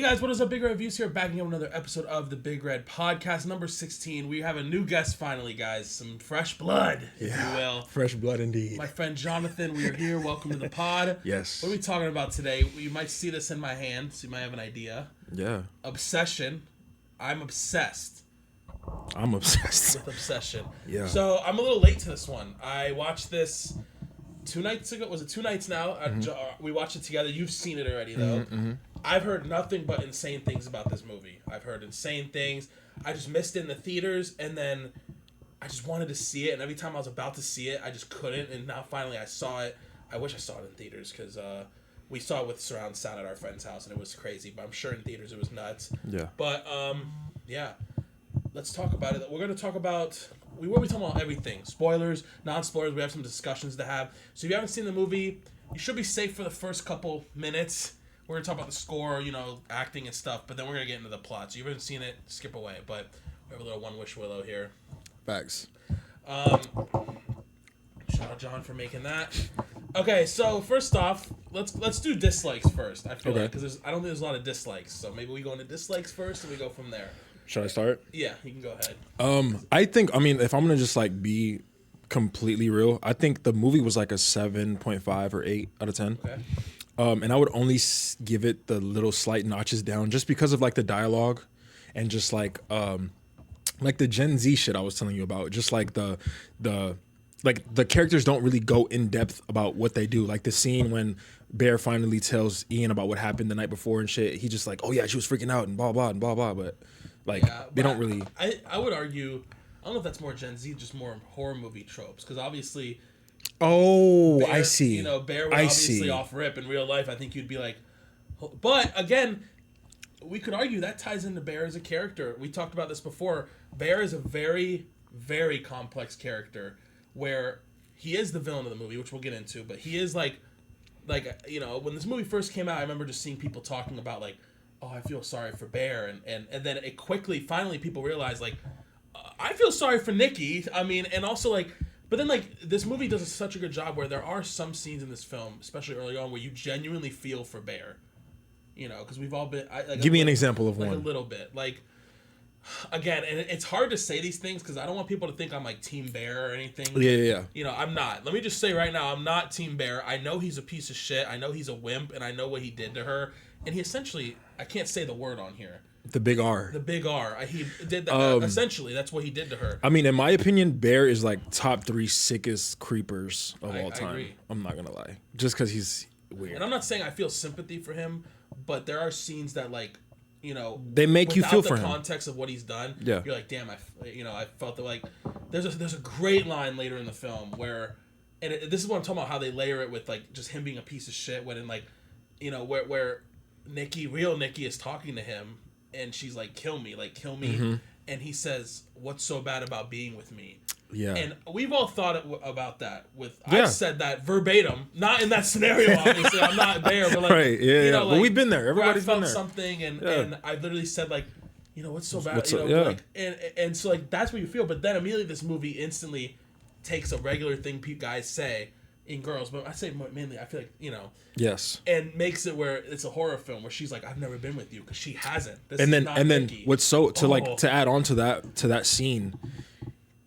Hey guys, what is up? Big Red Reviews here, backing up another episode of the Big Red Podcast, number 16. We have a new guest finally, guys. Some fresh blood, if you will. Fresh blood indeed. My friend Jonathan, we are here. Welcome to the pod. Yes. What are we talking about today? You might see this in my hand, so you might have an idea. Yeah. Obsession. I'm obsessed. I'm obsessed. With Obsession. Yeah. So I'm a little late to this one. I watched this 2 nights ago. Was it 2 nights now? We watched it together. You've seen it already, though. I've heard nothing but insane things about this movie. I've heard insane things. I just missed it in the theaters, and then I just wanted to see it, and every time I was about to see it, I just couldn't, and now finally I saw it. I wish I saw it in theaters, because we saw it with surround sound at our friend's house, and it was crazy, but I'm sure in theaters it was nuts. Yeah. But, yeah. Let's talk about it. We're going to talk about... We'll be talking about everything. Spoilers, non-spoilers. We have some discussions to have. So if you haven't seen the movie, you should be safe for the first couple minutes. We're going to talk about the score, acting and stuff, but then we're going to get into the plot. So if you haven't seen it, skip away. But we have a little One Wish Willow here. Facts. Shout out John for making that. Okay, so first off, let's do dislikes first. I feel like, because I don't think there's a lot of dislikes. So maybe we go into dislikes first and we go from there. Should I start? Yeah, you can go ahead. I think, if I'm going to just be completely real, I think the movie was like a 7.5 or 8 out of 10. Okay. And I would only give it the little slight notches down just because of the dialogue and just the Gen Z shit I was telling you about. Just the characters don't really go in depth about what they do. Like the scene when Bear finally tells Ian about what happened the night before and shit. He just oh yeah, she was freaking out and blah blah and blah blah. But they don't really. I would argue. I don't know if that's more Gen Z, just more horror movie tropes. Because obviously. Oh, Bear, I see. Bear would obviously off rip in real life. I think you'd be like, but again, we could argue that ties into Bear as a character. We talked about this before. Bear is a very, very complex character where he is the villain of the movie, which we'll get into. But he is when this movie first came out, I remember just seeing people talking about oh, I feel sorry for Bear, and then it finally people realized I feel sorry for Nikki. I mean, and also But then, this movie does such a good job where there are some scenes in this film, especially early on, where you genuinely feel for Bear. Because we've all been... Give me an example of one. A little bit. Again, and it's hard to say these things because I don't want people to think I'm, Team Bear or anything. Yeah. I'm not. Let me just say right now, I'm not Team Bear. I know he's a piece of shit. I know he's a wimp, and I know what he did to her. And he essentially... I can't say the word on here. The big R. The big R. He did that. Essentially, that's what he did to her. I mean, in my opinion, Bear is top 3 sickest creepers of all time. I agree. I'm not gonna lie, just because he's weird. And I'm not saying I feel sympathy for him, but there are scenes that they make you feel for him. Without the context of what he's done, yeah. You're like, damn, I felt that there's a great line later in the film where, and this is what I'm talking about, how they layer it with just him being a piece of shit when where real Nikki is talking to him. And she's like, kill me. Mm-hmm. And he says, what's so bad about being with me? Yeah. And we've all thought about that. I've said that verbatim. Not in that scenario, obviously. I'm not there. But right, yeah. But we've been there. Everybody's been there. Something, and I literally said, what's so bad? And so, that's what you feel. But then immediately this movie instantly takes a regular thing guys say in girls, but I say mainly, I feel yes, and makes it where it's a horror film where she's like, I've never been with you, because she hasn't. And then what's to add on to that scene,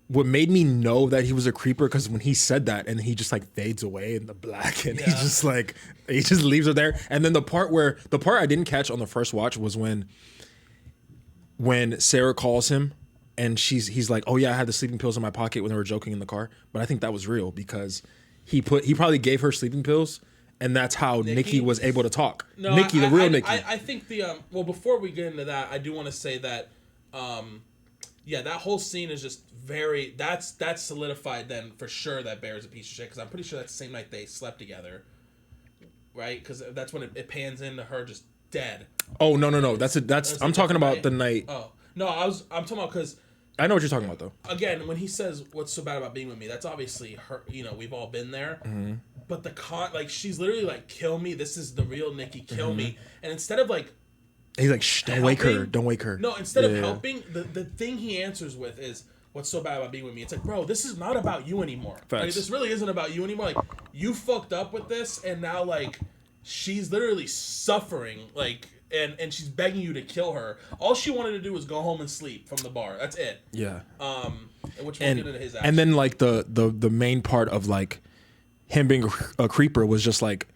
what made me know that he was a creeper, because when he said that and he just fades away in the black and he just leaves her there, and then the part I didn't catch on the first watch was when Sarah calls him and he's like, oh yeah, I had the sleeping pills in my pocket when they were joking in the car, but I think that was real because he probably gave her sleeping pills, and that's how Nikki was able to talk. No, Nikki, the real Nikki. I think before we get into that, I do want to say that, that whole scene is just very, that's solidified then for sure that Bear's a piece of shit, because I'm pretty sure that's the same night they slept together, right? Because that's when it pans into her just dead. Oh no, I'm talking about the night. Oh no, I'm talking about because. I know what you're talking about, though. Again, when he says, what's so bad about being with me, that's obviously her, we've all been there. Mm-hmm. But she's literally kill me. This is the real Nikki, kill me. And instead of he's like, shh, don't wake her. No, instead of helping, the thing he answers with is, what's so bad about being with me? It's bro, this is not about you anymore. This really isn't about you anymore. You fucked up with this, and now, she's literally suffering, and she's begging you to kill her. All she wanted to do was go home and sleep from the bar. That's it. Yeah. Which we'll get into his action. And then like the main part of like him being a creeper was just like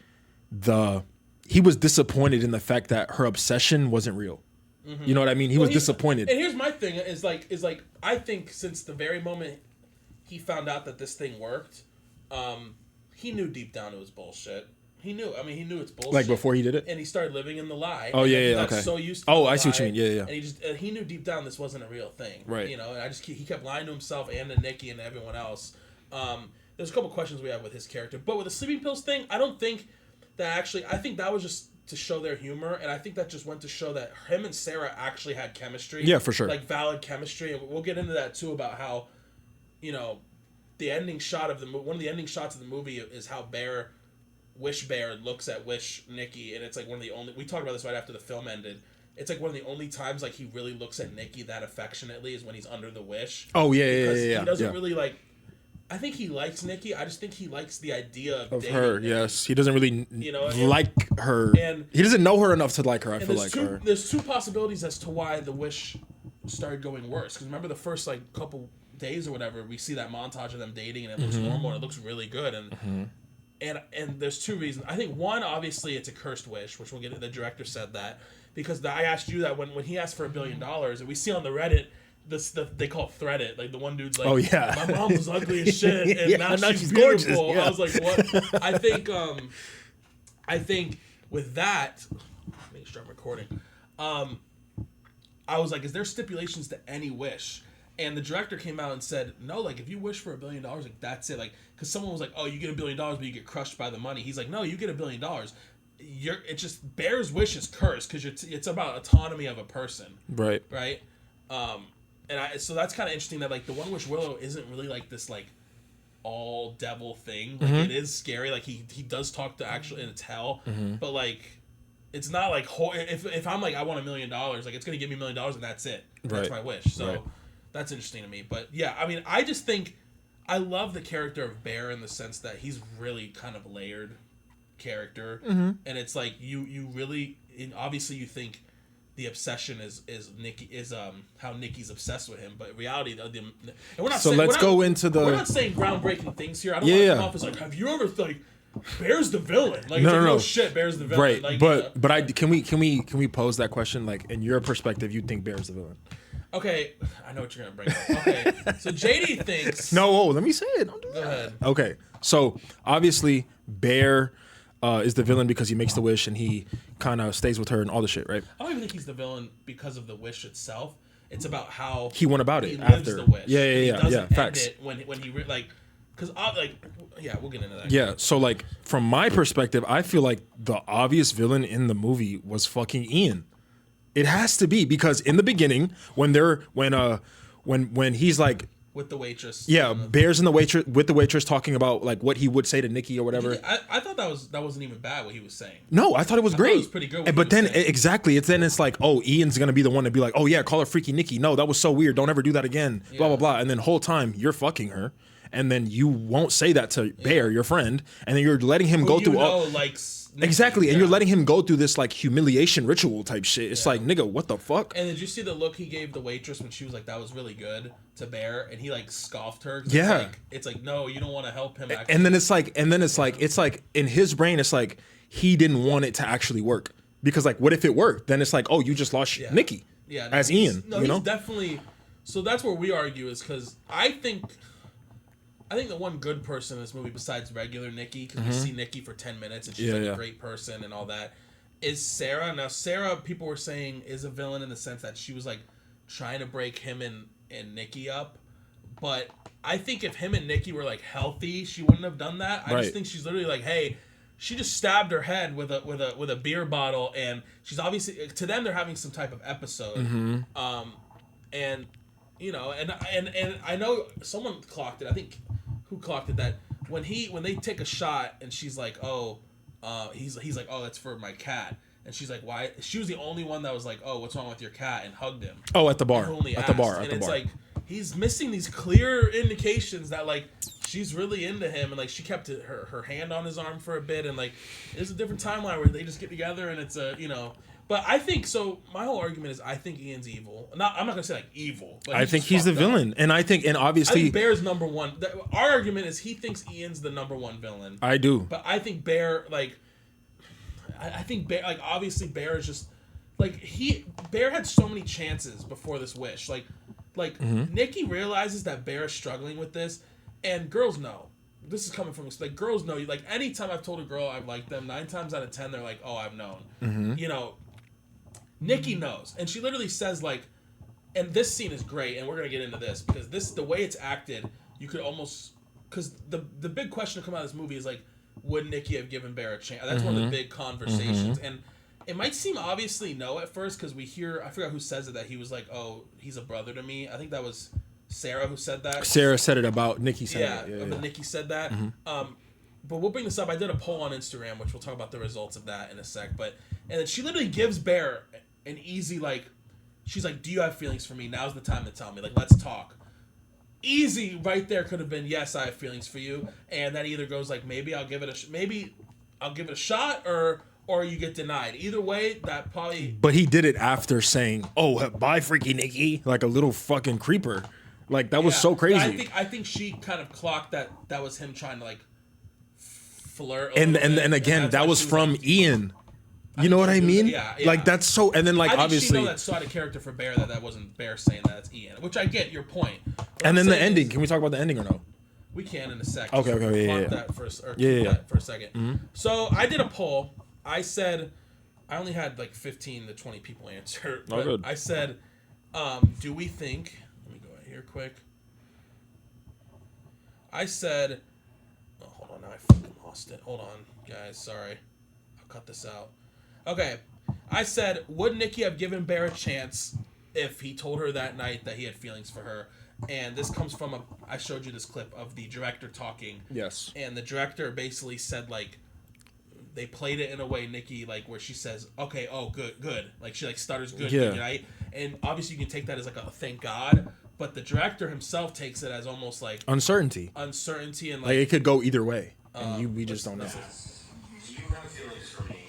he was disappointed in the fact that her obsession wasn't real. Mm-hmm. You know what I mean? He was disappointed. And here's my thing is like I think since the very moment he found out that this thing worked, he knew deep down it was bullshit. He knew. I mean, he knew it's bullshit. Like before he did it, and he started living in the lie. Oh yeah, he got okay. So used to. Oh, I see what you mean. Yeah. And he knew deep down this wasn't a real thing. Right. You know, and he kept lying to himself and to Nikki and everyone else. There's a couple questions we have with his character, but with the sleeping pills thing, I don't think that actually. I think that was just to show their humor, and I think that just went to show that him and Sarah actually had chemistry. Yeah, for sure. Like valid chemistry, and we'll get into that too about how, you know, the ending shot of one of the ending shots of the movie is how Wish Bear looks at Wish Nikki, and it's like one of the only. We talked about this right after the film ended. It's like one of the only times like he really looks at Nikki that affectionately is when he's under the wish. Oh yeah. He doesn't really like. I think he likes Nikki. I just think he likes the idea of her. Nikki. Yes, he doesn't really like her. And he doesn't know her enough to like her. I feel like there's two possibilities as to why the wish started going worse. Because remember the first like couple days or whatever, we see that montage of them dating, and it looks normal and it looks really good. And there's two reasons. I think one, obviously, it's a cursed wish, which we'll get. The director said that because I asked you that when he asked for $1 billion, and we see on the Reddit. They call it Threadit. Like the one dude's like, "Oh yeah, my mom was ugly as shit, and now she's beautiful." Yeah. I was like, "What?" I think with that, make sure I'm recording. I was like, "Is there stipulations to any wish?" And the director came out and said, "No, like if you wish for $1 billion, like that's it." Like, because someone was like, "Oh, you get $1 billion, but you get crushed by the money." He's like, "No, you get $1 billion. It's just Bear's wish is cursed because it's about autonomy of a person." Right. So that's kind of interesting that like the One Wish Willow isn't really like this like all devil thing. Like it is scary. Like he does talk to actually, and it's hell, but like it's not like if I'm like I want $1 million, like it's gonna give me $1 million and that's it. That's my wish. So that's interesting to me. But yeah, I mean, I just think I love the character of Bear in the sense that he's really kind of layered character, and it's like you really obviously you think. The obsession is how Nikki's obsessed with him, but in reality, and we're not. So saying, let's go into the. We're not saying groundbreaking things here. I don't want to come off as like, have you ever like, Bear's the villain? Like, no, shit, Bear's the villain. Right, like, but can we pose that question? Like, in your perspective, you think Bear's the villain? Okay, I know what you're gonna bring up. Okay, so JD thinks. No, let me say it. Don't do that. Go ahead. Okay, so obviously Bear. Is the villain because he makes the wish and he kind of stays with her and all the shit, right? I don't even think he's the villain because of the wish itself. It's about how he went about it after the wish. Yeah. Facts. When he like, because we'll get into that. Yeah. So like from my perspective, I feel like the obvious villain in the movie was fucking Ian. It has to be because in the beginning when he's like. With the waitress. Yeah, Bear's in the waitress with the waitress talking about like what he would say to Nikki or whatever. I thought that wasn't even bad what he was saying. No, I thought it was great. It was pretty good. But then exactly, it's like, oh, Ian's gonna be the one to be like, oh yeah, call her freaky Nikki. No, that was so weird. Don't ever do that again. Yeah. Blah blah blah. And then whole time you're fucking her, and then you won't say that to Bear, your friend, and then you're letting him go through all exactly, and you're letting him go through this like humiliation ritual type shit. It's like, nigga, what the fuck? And did you see the look he gave the waitress when she was like, "That was really good" to Bear, and he like scoffed her? Yeah, it's like no, you don't want to help him. Actually. And then it's like in his brain, it's like he didn't want it to actually work because like, what if it worked? Then it's like, oh, you just lost Nikki. Yeah, as Ian. No, he's definitely. So that's where we argue is because I think the one good person in this movie, besides regular Nikki, because we see Nikki for 10 minutes and she's a great person and all that, is Sarah. Now, Sarah, people were saying, is a villain in the sense that she was like trying to break him and Nikki up. But I think if him and Nikki were like healthy, she wouldn't have done that. I just think she's literally like, hey, she just stabbed her head with a beer bottle, and she's obviously, to them, they're having some type of episode. And you know, and I know someone clocked it. I think. Who clocked it that when they take a shot and she's like, oh, he's like, oh, that's for my cat, and she's like, why? She was the only one that was like, oh, what's wrong with your cat, and hugged him. Oh, at the bar. And it's like he's missing these clear indications that like she's really into him, and like she kept her hand on his arm for a bit, and like there's a different timeline where they just get together and it's a But I think so. My whole argument is I think Ian's evil. I'm not gonna say like evil. But I think he's the villain, and obviously I think Bear's number one. Our argument is he thinks Ian's the number one villain. I do, but I think Bear I think Bear obviously Bear is just Bear had so many chances before this wish. Nikki realizes that Bear is struggling with this, and girls know. This is coming from girls know. Anytime I've told a girl I've liked them, 9 times out of 10 they're like, oh, I've known. Nikki knows, and she literally says and this scene is great, and we're gonna get into this because the way it's acted, you could almost because the big question to come out of this movie is would Nikki have given Bear a chance? That's one of the big conversations, and it might seem obviously no at first because we hear I forgot who says it that he was like, oh, he's a brother to me. I think that was Sarah who said that. Sarah said it about Nikki saying it. But Nikki said that. But we'll bring this up. I did a poll on Instagram, which we'll talk about the results of that in a sec. And then she literally gives Bear an easy she's like, do you have feelings for me? Now's the time to tell me. Let's talk. Easy right there could have been, yes, I have feelings for you. And that either goes maybe I'll give it a shot or you get denied. Either way, that probably. But he did it after saying, "Oh, bye, freaky Nikki," like a little fucking creeper. That was so crazy. I think she kind of clocked that was him trying to flirt. And again, that was from Ian. You know what I mean? Yeah. That's so. And then obviously, she know that's not a character for Bear. That wasn't Bear saying that. It's Ian. Which I get your point. And then the ending. Can we talk about the ending or no? We can in a sec. Okay. Yeah. That for a second. Mm-hmm. So I did a poll. I said, I only had 15 to 20 people answer. But good. I said, do we think? Let me go right here quick. I said, oh, hold on. Now I fucking lost it. Hold on, guys. Sorry. I'll cut this out. Okay. I said, would Nikki have given Bear a chance if he told her that night that he had feelings for her? And this comes from I showed you this clip of the director talking. Yes. And the director basically said they played it in a way, Nikki, where she says, okay, oh, good. She stutters good, right? And obviously you can take that as a thank God, but the director himself takes it as almost uncertainty and it could go either way, and we just don't know. Do you have feelings for me?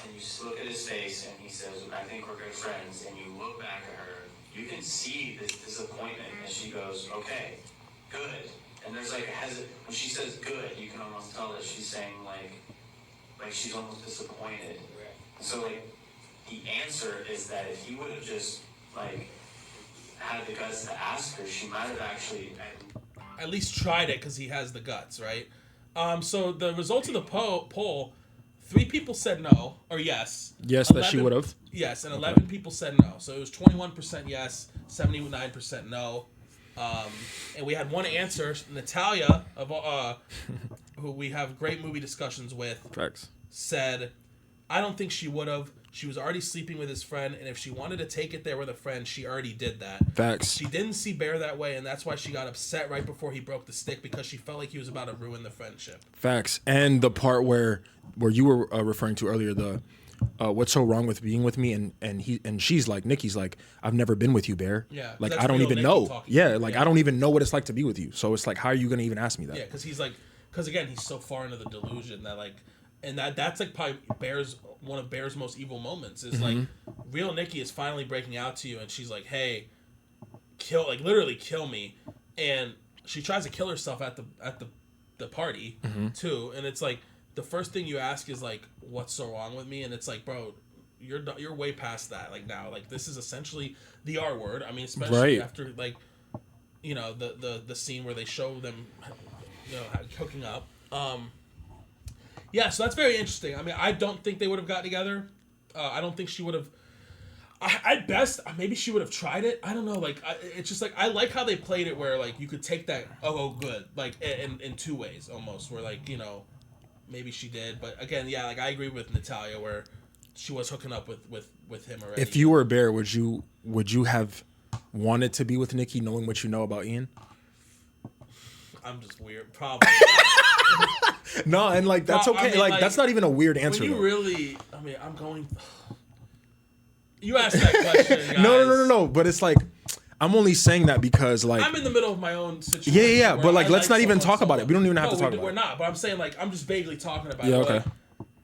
And you look at his face and he says, I think we're good friends, and you look back at her, you can see this disappointment, and she goes, okay, good. And there's when she says good, you can almost tell that she's saying she's almost disappointed. So the answer is that if he would have just had the guts to ask her, she might have actually at least tried it because he has the guts, right? So the results of the poll, 3 people said no or yes. Yes, 11, that she would have. Yes, and 11 people said no. So it was 21% yes, 79% no. And we had one answer, Natalia, who we have great movie discussions with. Facts. Said, I don't think she would have. She was already sleeping with his friend, and if she wanted to take it there with a friend, she already did that. Facts. She didn't see Bear that way, and that's why she got upset right before he broke the stick, because she felt like he was about to ruin the friendship. Facts. And the part where you were referring to earlier, the what's so wrong with being with me, and she's like, Nikki's like, I've never been with you, Bear. Yeah. I don't even know. Yeah, I don't even know what it's like to be with you. So it's how are you gonna even ask me that? Yeah, because again, he's so far into the delusion that and that's probably one of Bear's most evil moments is real Nikki is finally breaking out to you, and she's like, hey, literally kill me, and she tries to kill herself at the party too, and it's the first thing you ask is what's so wrong with me, and it's bro, you're way past that now, this is essentially the R word. I mean, especially after the scene where they show them hooking up. Yeah, so that's very interesting. I mean, I don't think they would have got together. I don't think she would have. At best, maybe she would have tried it. I don't know. It's just I like how they played it, where you could take that. Oh, good. In 2 ways almost. Where maybe she did, but again, yeah. I agree with Natalia, where she was hooking up with him already. If you were Bear, would you have wanted to be with Nikki, knowing what you know about Ian? I'm just weird, probably. No, and that's okay. I mean, that's not even a weird answer. When you really, I mean, I'm going. You asked that question, guys. No. But it's I'm only saying that because I'm in the middle of my own situation. Yeah. But let's not even talk about it. We don't even have to talk about it. We're not. But I'm saying I'm just vaguely talking about it. Yeah. Okay.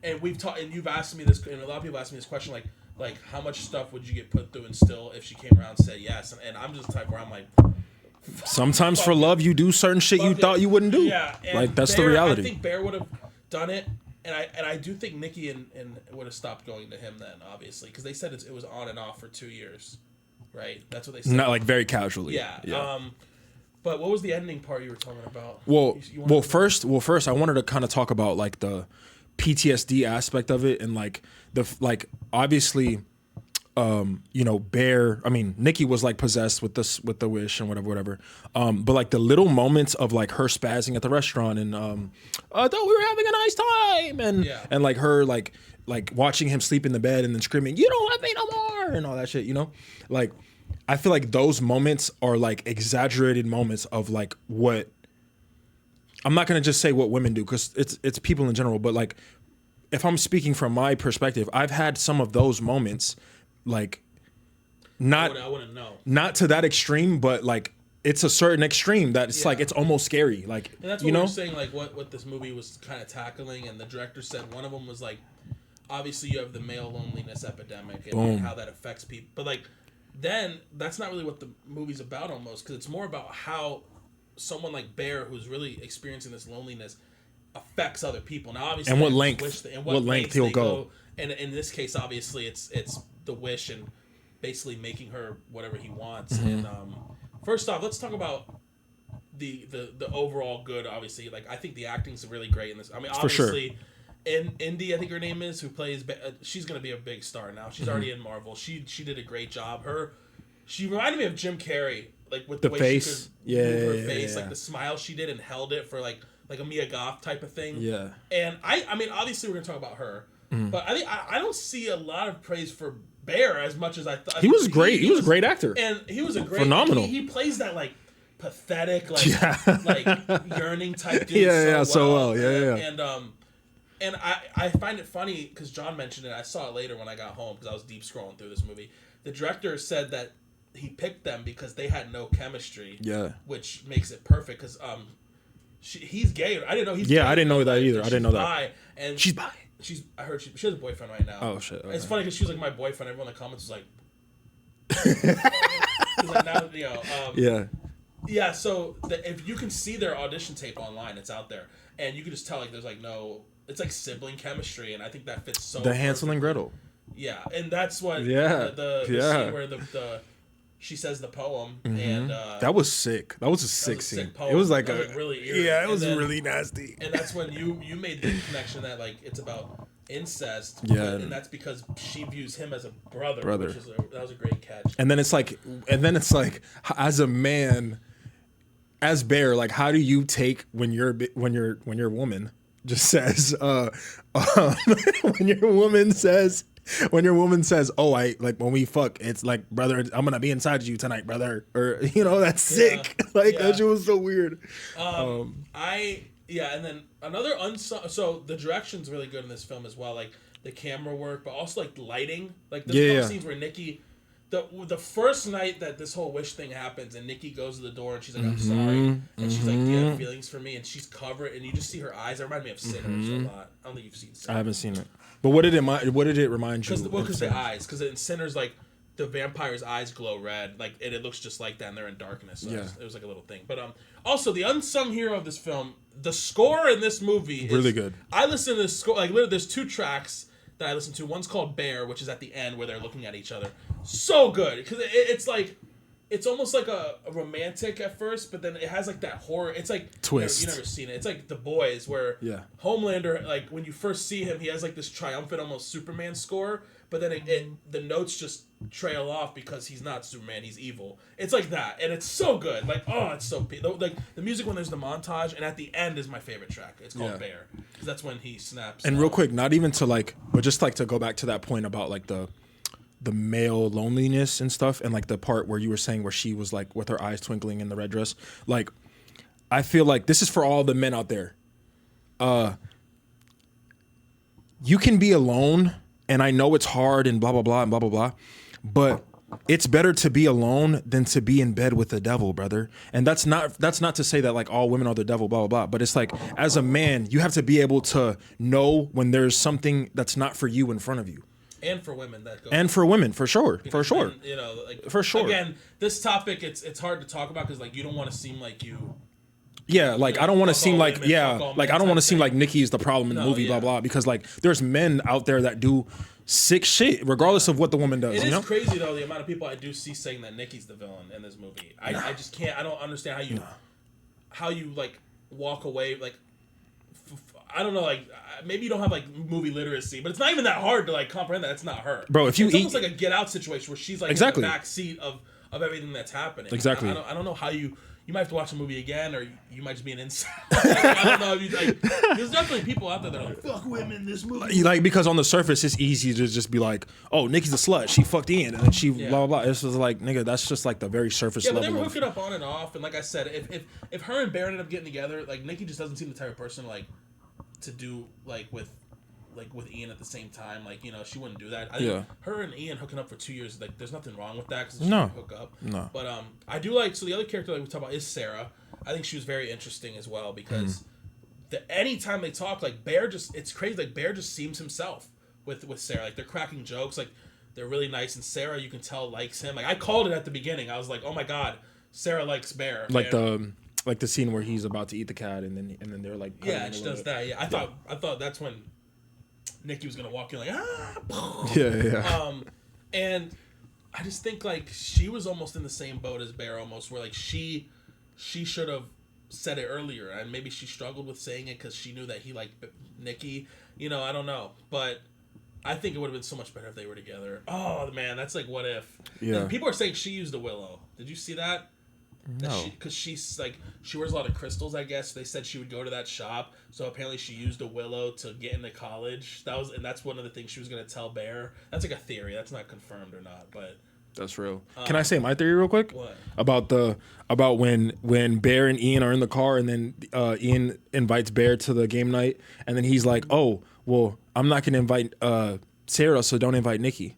And we've talked, and you've asked me this, and a lot of people ask me this question. like how much stuff would you get put through and still, if she came around and said yes? And I'm just the type where I'm like, sometimes for love you do certain shit you thought you wouldn't do. Yeah, like that's Bear, the reality. I think Bear would have done it, and I do think Nikki and would have stopped going to him then, obviously, because they said it was on and off for 2 years, right? That's what they said. Not like very casually. Yeah. But what was the ending part you were talking about? First, I wanted to kind of talk about like the PTSD aspect of it, and like obviously, Bear. I mean, Nikki was like possessed with the wish and whatever. But like the little moments of like her spazzing at the restaurant and I thought we were having a nice time, and like her like watching him sleep in the bed and then screaming, "You don't love me no more," and all that shit. Like. I feel like those moments are like exaggerated moments of like what I'm not gonna just say what women do because it's people in general, but like if I'm speaking from my perspective, I've had some of those moments, like I wouldn't know. Not to that extreme, but like it's a certain extreme that it's like it's almost scary. Like and that's what we were saying, like what this movie was kind of tackling, and the director said one of them was like, obviously you have the male loneliness epidemic and how that affects people, but like. Then that's not really what the movie's about almost, because it's more about how someone like Bear, who's really experiencing this loneliness, affects other people. Now, obviously, and what length he'll go. And in this case, obviously, it's the wish and basically making her whatever he wants. Mm-hmm. And first off, let's talk about the overall good. Obviously, like I think the acting's really great in this. I mean, obviously. And Indy, I think her name is, who plays, she's gonna be a big star now. She's already in Marvel. She did a great job. She reminded me of Jim Carrey, like with the way face, she could move her face, like the smile she did and held it for like a Mia Goth type of thing. Yeah. And I mean, obviously we're gonna talk about her, but I think I don't see a lot of praise for Bear as much as I thought. He was great. He was a great actor, and he was a great phenomenal. He plays that like pathetic, like yearning type dude. So well. And I find it funny because John mentioned it. I saw it later when I got home because I was deep scrolling through this movie. The director said that he picked them because they had no chemistry. Yeah. Which makes it perfect because he's gay. I didn't know he's gay. Yeah, I didn't know that either. I didn't know that. Bi, and she's bi. I heard she has a boyfriend right now. Oh, shit. Okay. It's funny because she was like my boyfriend. Everyone in the comments was like... like now, yeah. Yeah, so if you can see their audition tape online, it's out there. And you can just tell like there's like no... It's like sibling chemistry, and I think that fits so. The Hansel and Gretel. Yeah, and that's what. The scene where she says the poem, and that was sick. That was a sick scene. It was like really eerie. Yeah, it was really nasty. And that's when you made the connection that like it's about incest. Yeah, and that's because she views him as a brother. Which is that was a great catch. And then it's like, as a man, as Bear, like, how do you take when your woman just says when your woman says oh I like when we fuck it's like brother I'm gonna be inside you tonight brother or that's sick that shit was so weird. And then another so the direction's really good in this film as well, like the camera work but also like lighting, like the scenes where Nikki the first night that this whole wish thing happens and Nikki goes to the door and she's like, I'm sorry. And she's like, do you have feelings for me? And she's covered and you just see her eyes. It reminded me of Sinners a lot. I don't think you've seen Sinners. I haven't seen it. But what did it remind you? Because the eyes. Because in Sinners, like, the vampire's eyes glow red. Like, and it looks just like that and they're in darkness. So it was like a little thing. But also, the unsung hero of this film, the score in this movie is... really good. I listen to this score... Like, literally, there's 2 tracks that I listen to. One's called Bear, which is at the end where they're looking at each other. So good because it's like it's almost like a romantic at first, but then it has like that horror. It's like twist. You never seen it. It's like The Boys, where Homelander, like when you first see him, he has like this triumphant, almost Superman score, but then the notes just trail off because he's not Superman, he's evil. It's like that, and it's so good. Like it's so like the music when there's the montage, and at the end is my favorite track. It's called Bear because that's when he snaps. And real quick, not even to like, but just like to go back to that point about like the male loneliness and stuff, and like the part where you were saying where she was like with her eyes twinkling in the red dress. Like, I feel like this is for all the men out there. You can be alone, and I know it's hard and blah blah blah and blah blah blah, but it's better to be alone than to be in bed with the devil, brother. And that's not to say that like all women are the devil, blah blah blah. But it's like as a man, you have to be able to know when there's something that's not for you in front of you. And for women that go. And for women, for sure, Because for sure, men, you know, like for sure. Again, this topic it's hard to talk about because like you don't want to seem like you. Yeah, like I don't want to seem like women, like I don't want to seem thing. like Nikki is the problem in the movie, blah blah. Because like there's men out there that do sick shit regardless of what the woman does. It you know? is crazy though the amount of people I do see saying that Nikki's the villain in this movie. I just can't. I don't understand how you like walk away like. I don't know, like maybe you don't have like movie literacy, but it's not even that hard to like comprehend that it's not her, bro. If you it's almost like a Get Out situation where she's like in the back seat of everything that's happening. Exactly. I don't know how you might have to watch the movie again, or you might just be an insider. I don't know. There's definitely people out there that are like, fuck women, this movie. Like, because on the surface, it's easy to just be like, oh, Nikki's a slut. She fucked Ian. And then she blah, blah, blah. It's just like, nigga, that's just like the very surface level. Yeah, but they were hooking up on and off. And like I said, if her and Bear ended up getting together, like, Nikki just doesn't seem the type of person, like, to do, like, with Ian at the same time. Like, you know, she wouldn't do that. I think her and Ian hooking up for 2 years, like, there's nothing wrong with that because she didn't hook up. No. But I do like, so the other character that we talk about is Sarah. I think she was very interesting as well because anytime they talk, like Bear just, it's crazy. Like Bear just seems himself with Sarah. Like they're cracking jokes. Like they're really nice. And Sarah, you can tell, likes him. Like I called it at the beginning. I was like, oh my God, Sarah likes Bear. Like the scene where he's about to eat the cat and then they're like, yeah, she does that. Yeah, I thought that's when Nikki was gonna walk in like yeah. And I just think like she was almost in the same boat as Bear almost, where like she should have said it earlier, and maybe she struggled with saying it because she knew that he liked Nikki. You know, I don't know, but I think it would have been so much better if they were together. Oh man, that's like what if? Yeah. And people are saying she used a willow. Did you see that? No. Because she's like she wears a lot of crystals. I guess they said she would go to that shop, so apparently she used a willow to get into college. That's one of the things she was gonna tell Bear. That's like a theory. That's not confirmed or not, but. That's real. Can I say my theory real quick? What? About when Bear and Ian are in the car and then Ian invites Bear to the game night and then he's like, oh, well, I'm not gonna invite Sarah, so don't invite Nikki.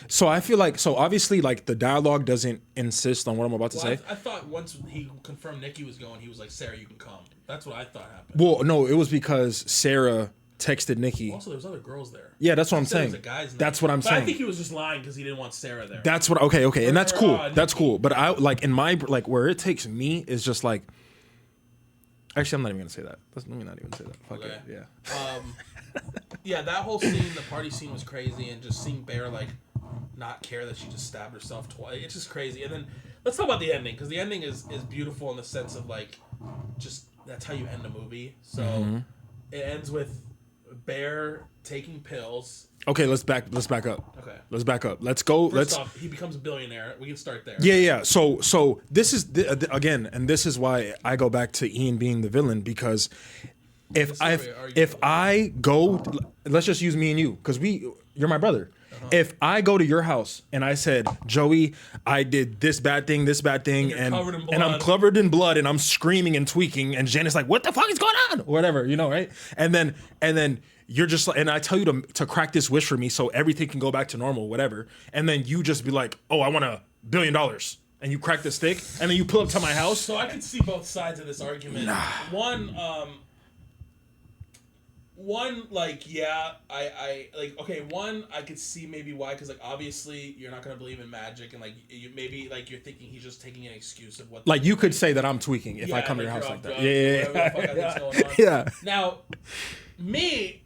So I feel like obviously like the dialogue doesn't insist on what I'm about to say. I thought once he confirmed Nikki was going, he was like, Sarah, you can come. That's what I thought happened. Well, no, it was because Sarah texted Nikki. Also, there was other girls there. Yeah, that's what I'm saying. It was a guy's name. That's what I'm saying. I think he was just lying because he didn't want Sarah there. That's what. Okay, and that's cool. That's cool. But I like in my like where it takes me is just like. Actually, I'm not even gonna say that. Let me not even say that. Fuck it. Yeah. Yeah, that whole scene, the party scene was crazy, and just seeing Bear like not care that she just stabbed herself twice. It's just crazy. And then let's talk about the ending because the ending is beautiful in the sense of like just that's how you end a movie. So it ends with Bear taking pills. Okay, let's back up. Okay. Let's back up. Let's go. First off, he becomes a billionaire. We can start there. Yeah. So this is again, and this is why I go back to Ian being the villain because if I go, let's just use me and you because you're my brother. If I go to your house and I said, Joey, I did this bad thing, and I'm covered in blood and I'm screaming and tweaking, and Jen is like, what the fuck is going on? Or whatever, you know, right? And then you're just like, and I tell you to crack this wish for me so everything can go back to normal, whatever. And then you just be like, oh, I want $1 billion. And you crack the stick, and then you pull up to my house. So I can see both sides of this argument. One, like, yeah, I like, okay, one, I could see maybe why, because, like, obviously, you're not going to believe in magic, and, like, maybe, like, you're thinking he's just taking an excuse of what... Like, you could say that I'm tweaking if I come to your house like that. Yeah. Yeah. Now, me,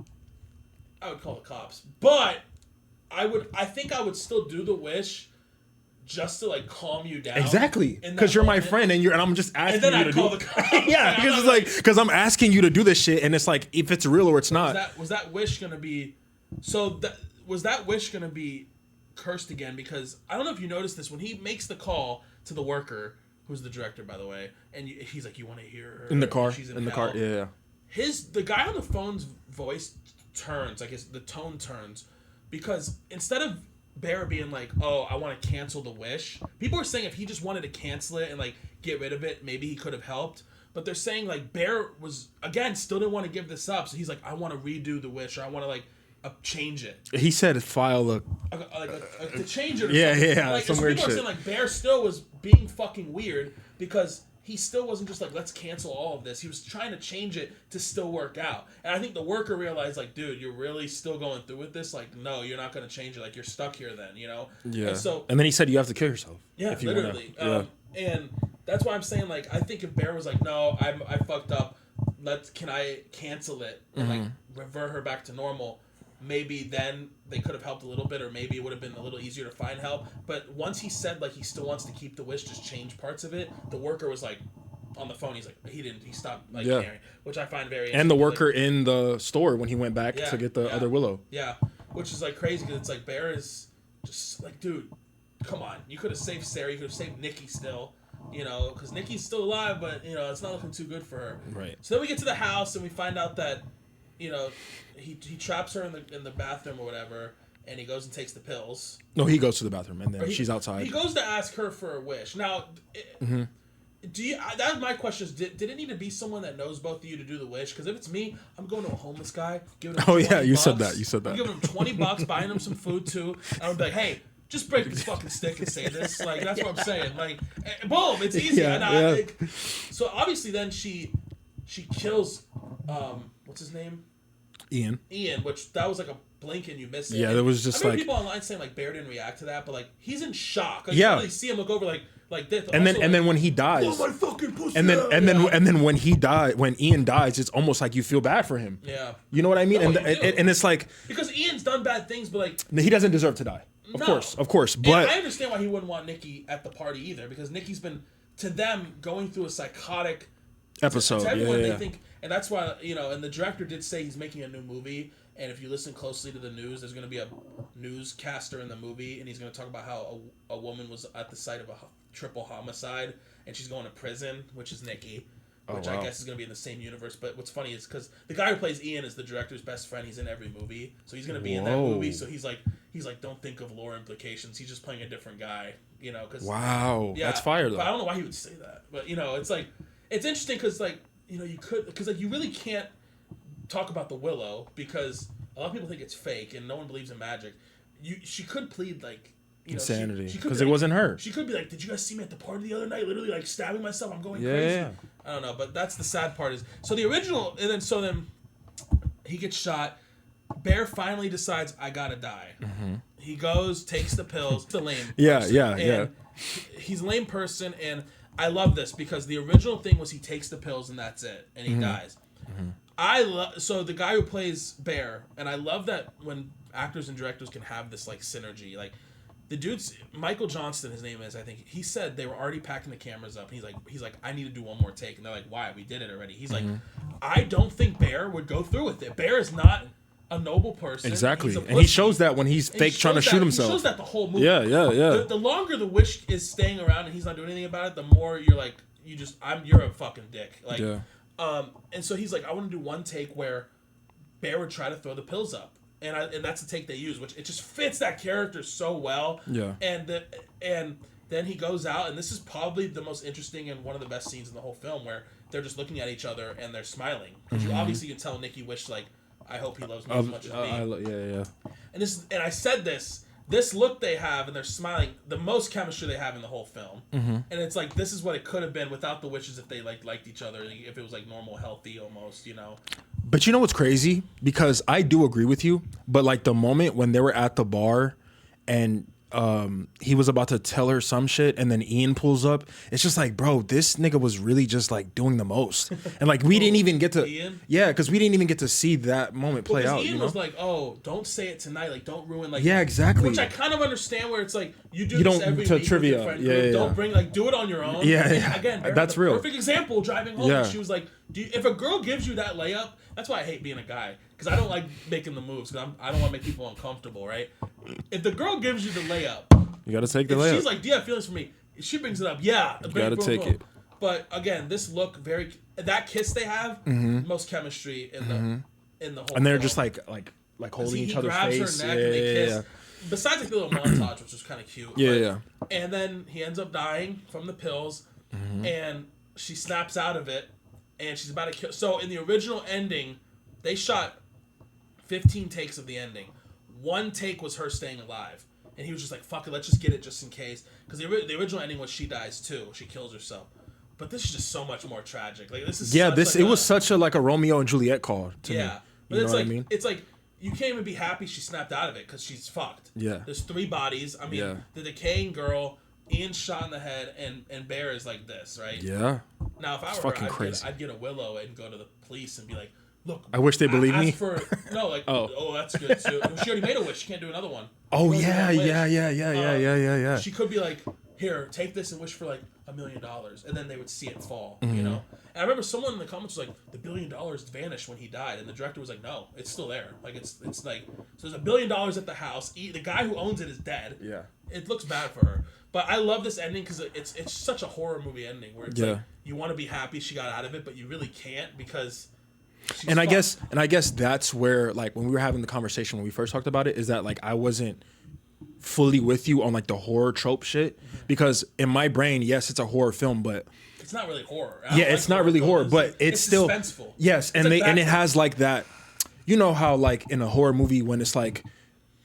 I would call the cops, but I think I would still do the wish just to like calm you down. Exactly. Because you're my friend and I'm just asking you to do. And then I call the cops. Yeah, because it's like because I'm asking you to do this shit and it's like if it's real or it's not. Was that wish gonna be? So was that wish gonna be cursed again? Because I don't know if you noticed this when he makes the call to the worker, who's the director by the way, and he's like, you want to hear her in the car? She's in the car. Yeah. The guy on the phone's voice turns. I guess the tone turns because instead of Bear being like, oh, I want to cancel the wish. People are saying if he just wanted to cancel it and like get rid of it, maybe he could have helped. But they're saying like Bear was again still didn't want to give this up, so he's like, I want to redo the wish or I want to like change it. He said file to change it. Or yeah. Like, some so weird people shit. are saying like Bear still was being fucking weird because he still wasn't just like, let's cancel all of this. He was trying to change it to still work out. And I think the worker realized, like, dude, you're really still going through with this? Like, no, you're not going to change it. Like, you're stuck here then, you know? Yeah. And then he said you have to kill yourself. Yeah, if you literally. And that's why I'm saying, like, I think if Bear was like, no, I fucked up, can I cancel it and, like, revert her back to normal, maybe then they could have helped a little bit, or maybe it would have been a little easier to find help. But once he said, like, he still wants to keep the wish, just change parts of it, the worker was like, on the phone, he's like, he stopped, like, caring, which I find very interesting. And the worker in the store when he went back to get the other willow. Yeah, which is, like, crazy, because it's like, Bear is just like, dude, come on. You could have saved Sarah, you could have saved Nikki still, you know, because Nikki's still alive, but, you know, it's not looking too good for her. Right. So then we get to the house, and we find out that, you know, he traps her in the bathroom or whatever, and he goes and takes the pills. No, he goes to the bathroom, and then she's outside. He goes to ask her for a wish. Now, that was my question: is did it need to be someone that knows both of you to do the wish? Because if it's me, I'm going to a homeless guy, giving him $20. Said that. You said that. I'm giving him $20, buying him some food too, and I'm like, hey, just break this fucking stick and say this. Like, that's what I'm saying. Like, boom, it's easy. So obviously, then she kills, what's his name? Ian, which that was like a blink and you miss it. Yeah, there was just like people online saying like Bear didn't react to that, but like he's in shock. Like, you really see him look over like this. And then when he dies, oh, my fucking pussy. and then when Ian dies, it's almost like you feel bad for him. Yeah, you know what I mean? No, and it's like, because Ian's done bad things, but like he doesn't deserve to die. Of course. But and I understand why he wouldn't want Nikki at the party either, because Nikki's been, to them, going through a psychotic episode. To everyone, they think, and that's why, you know, and the director did say he's making a new movie, and if you listen closely to the news, there's going to be a newscaster in the movie, and he's going to talk about how a woman was at the site of a triple homicide, and she's going to prison, which is Nikki, which I guess is going to be in the same universe. But what's funny is because the guy who plays Ian is the director's best friend. He's in every movie, so he's going to be in that movie. So he's like, don't think of lore implications. He's just playing a different guy, you know. Cause, that's fire though. But I don't know why he would say that, but you know, it's like, it's interesting because like, you know, you could, because like you really can't talk about the Willow because a lot of people think it's fake and no one believes in magic. She could plead like, you know, insanity because it wasn't her. She could be like, did you guys see me at the party the other night? Literally like stabbing myself. I'm going crazy. Yeah. I don't know, but that's the sad part is, so the original, and then he gets shot. Bear finally decides, I gotta die. He goes, takes the pills. The lame person. He's a lame person, and I love this because the original thing was he takes the pills and that's it, and he dies. So the guy who plays Bear, and I love that when actors and directors can have this like synergy. Like the dude's Michael Johnston, his name is, I think. He said they were already packing the cameras up. He's like, I need to do one more take, and they're like, why? We did it already. He's like, I don't think Bear would go through with it. Bear is not a noble person. Exactly. And he shows that when he's fake trying to shoot himself. He shows that the whole movie. Yeah. The longer the wish is staying around and he's not doing anything about it, the more you're like, you're a fucking dick. Like, and so he's like, I want to do one take where Bear would try to throw the pills up. And that's the take they use, which it just fits that character so well. Yeah. And then he goes out, and this is probably the most interesting and one of the best scenes in the whole film, where they're just looking at each other and they're smiling. Because you obviously can tell Nikki wished like, I hope he loves me as much as me. And I said this look they have and they're smiling, the most chemistry they have in the whole film. And it's like, this is what it could have been without the wishes if they liked each other, if it was like normal, healthy almost, you know. But you know what's crazy? Because I do agree with you, but like the moment when they were at the bar and he was about to tell her some shit and then Ian pulls up, it's just like, bro, this nigga was really just like doing the most. And like we didn't even get to Ian? Yeah, because we didn't even get to see that moment play out. Ian was like, oh, don't say it tonight, like don't ruin like exactly. Which I kind of understand where it's like you do this every week trivia. With your friend group. Don't bring like do it on your own. And again, that's real. Perfect example driving home. She was like, if a girl gives you that layup, that's why I hate being a guy, because I don't like making the moves, because I don't want to make people uncomfortable, right? If the girl gives you the layup, you gotta take the layup. She's like, do you have feelings for me? She brings it up. Yeah, you gotta take it. But again, this look that kiss they have, most chemistry in the whole. And they're film. just like holding each other's face. He grabs her neck and they kiss. Besides like the little montage, which was kind of cute. And then he ends up dying from the pills, and she snaps out of it, and she's about to kill. So in the original ending, they shot 15 takes of the ending. One take was her staying alive. And he was just like, fuck it, let's just get it just in case. Because the original ending was she dies too. She kills herself. But this is just so much more tragic. Like this is it was such a like a Romeo and Juliet call to me. Yeah, but it's like it's like you can't even be happy she snapped out of it because she's fucked. Yeah, there's 3 bodies. I mean, the decaying girl, Ian's shot in the head, and Bear is like this, right? Yeah. Now if I were her, I'd get a Willow and go to the police and be like, look, I wish they believed me. Oh, that's good. So she already made a wish. She can't do another one. Oh yeah. She could be like, here, take this and wish for like $1 million, and then they would see it fall. You know. And I remember someone in the comments was like, the $1 billion vanished when he died, and the director was like, no, it's still there. Like it's like, so there's $1 billion at the house. The guy who owns it is dead. Yeah. It looks bad for her. But I love this ending because it's such a horror movie ending where it's like you want to be happy she got out of it, but you really can't because. And I guess that's where, like, when we were having the conversation when we first talked about it, is that like I wasn't fully with you on like the horror trope shit, because in my brain, yes, it's a horror film, but it's not really horror. Yeah, it's not really horror, but it's still suspenseful. Yes, and and it has like that. You know how like in a horror movie when it's like,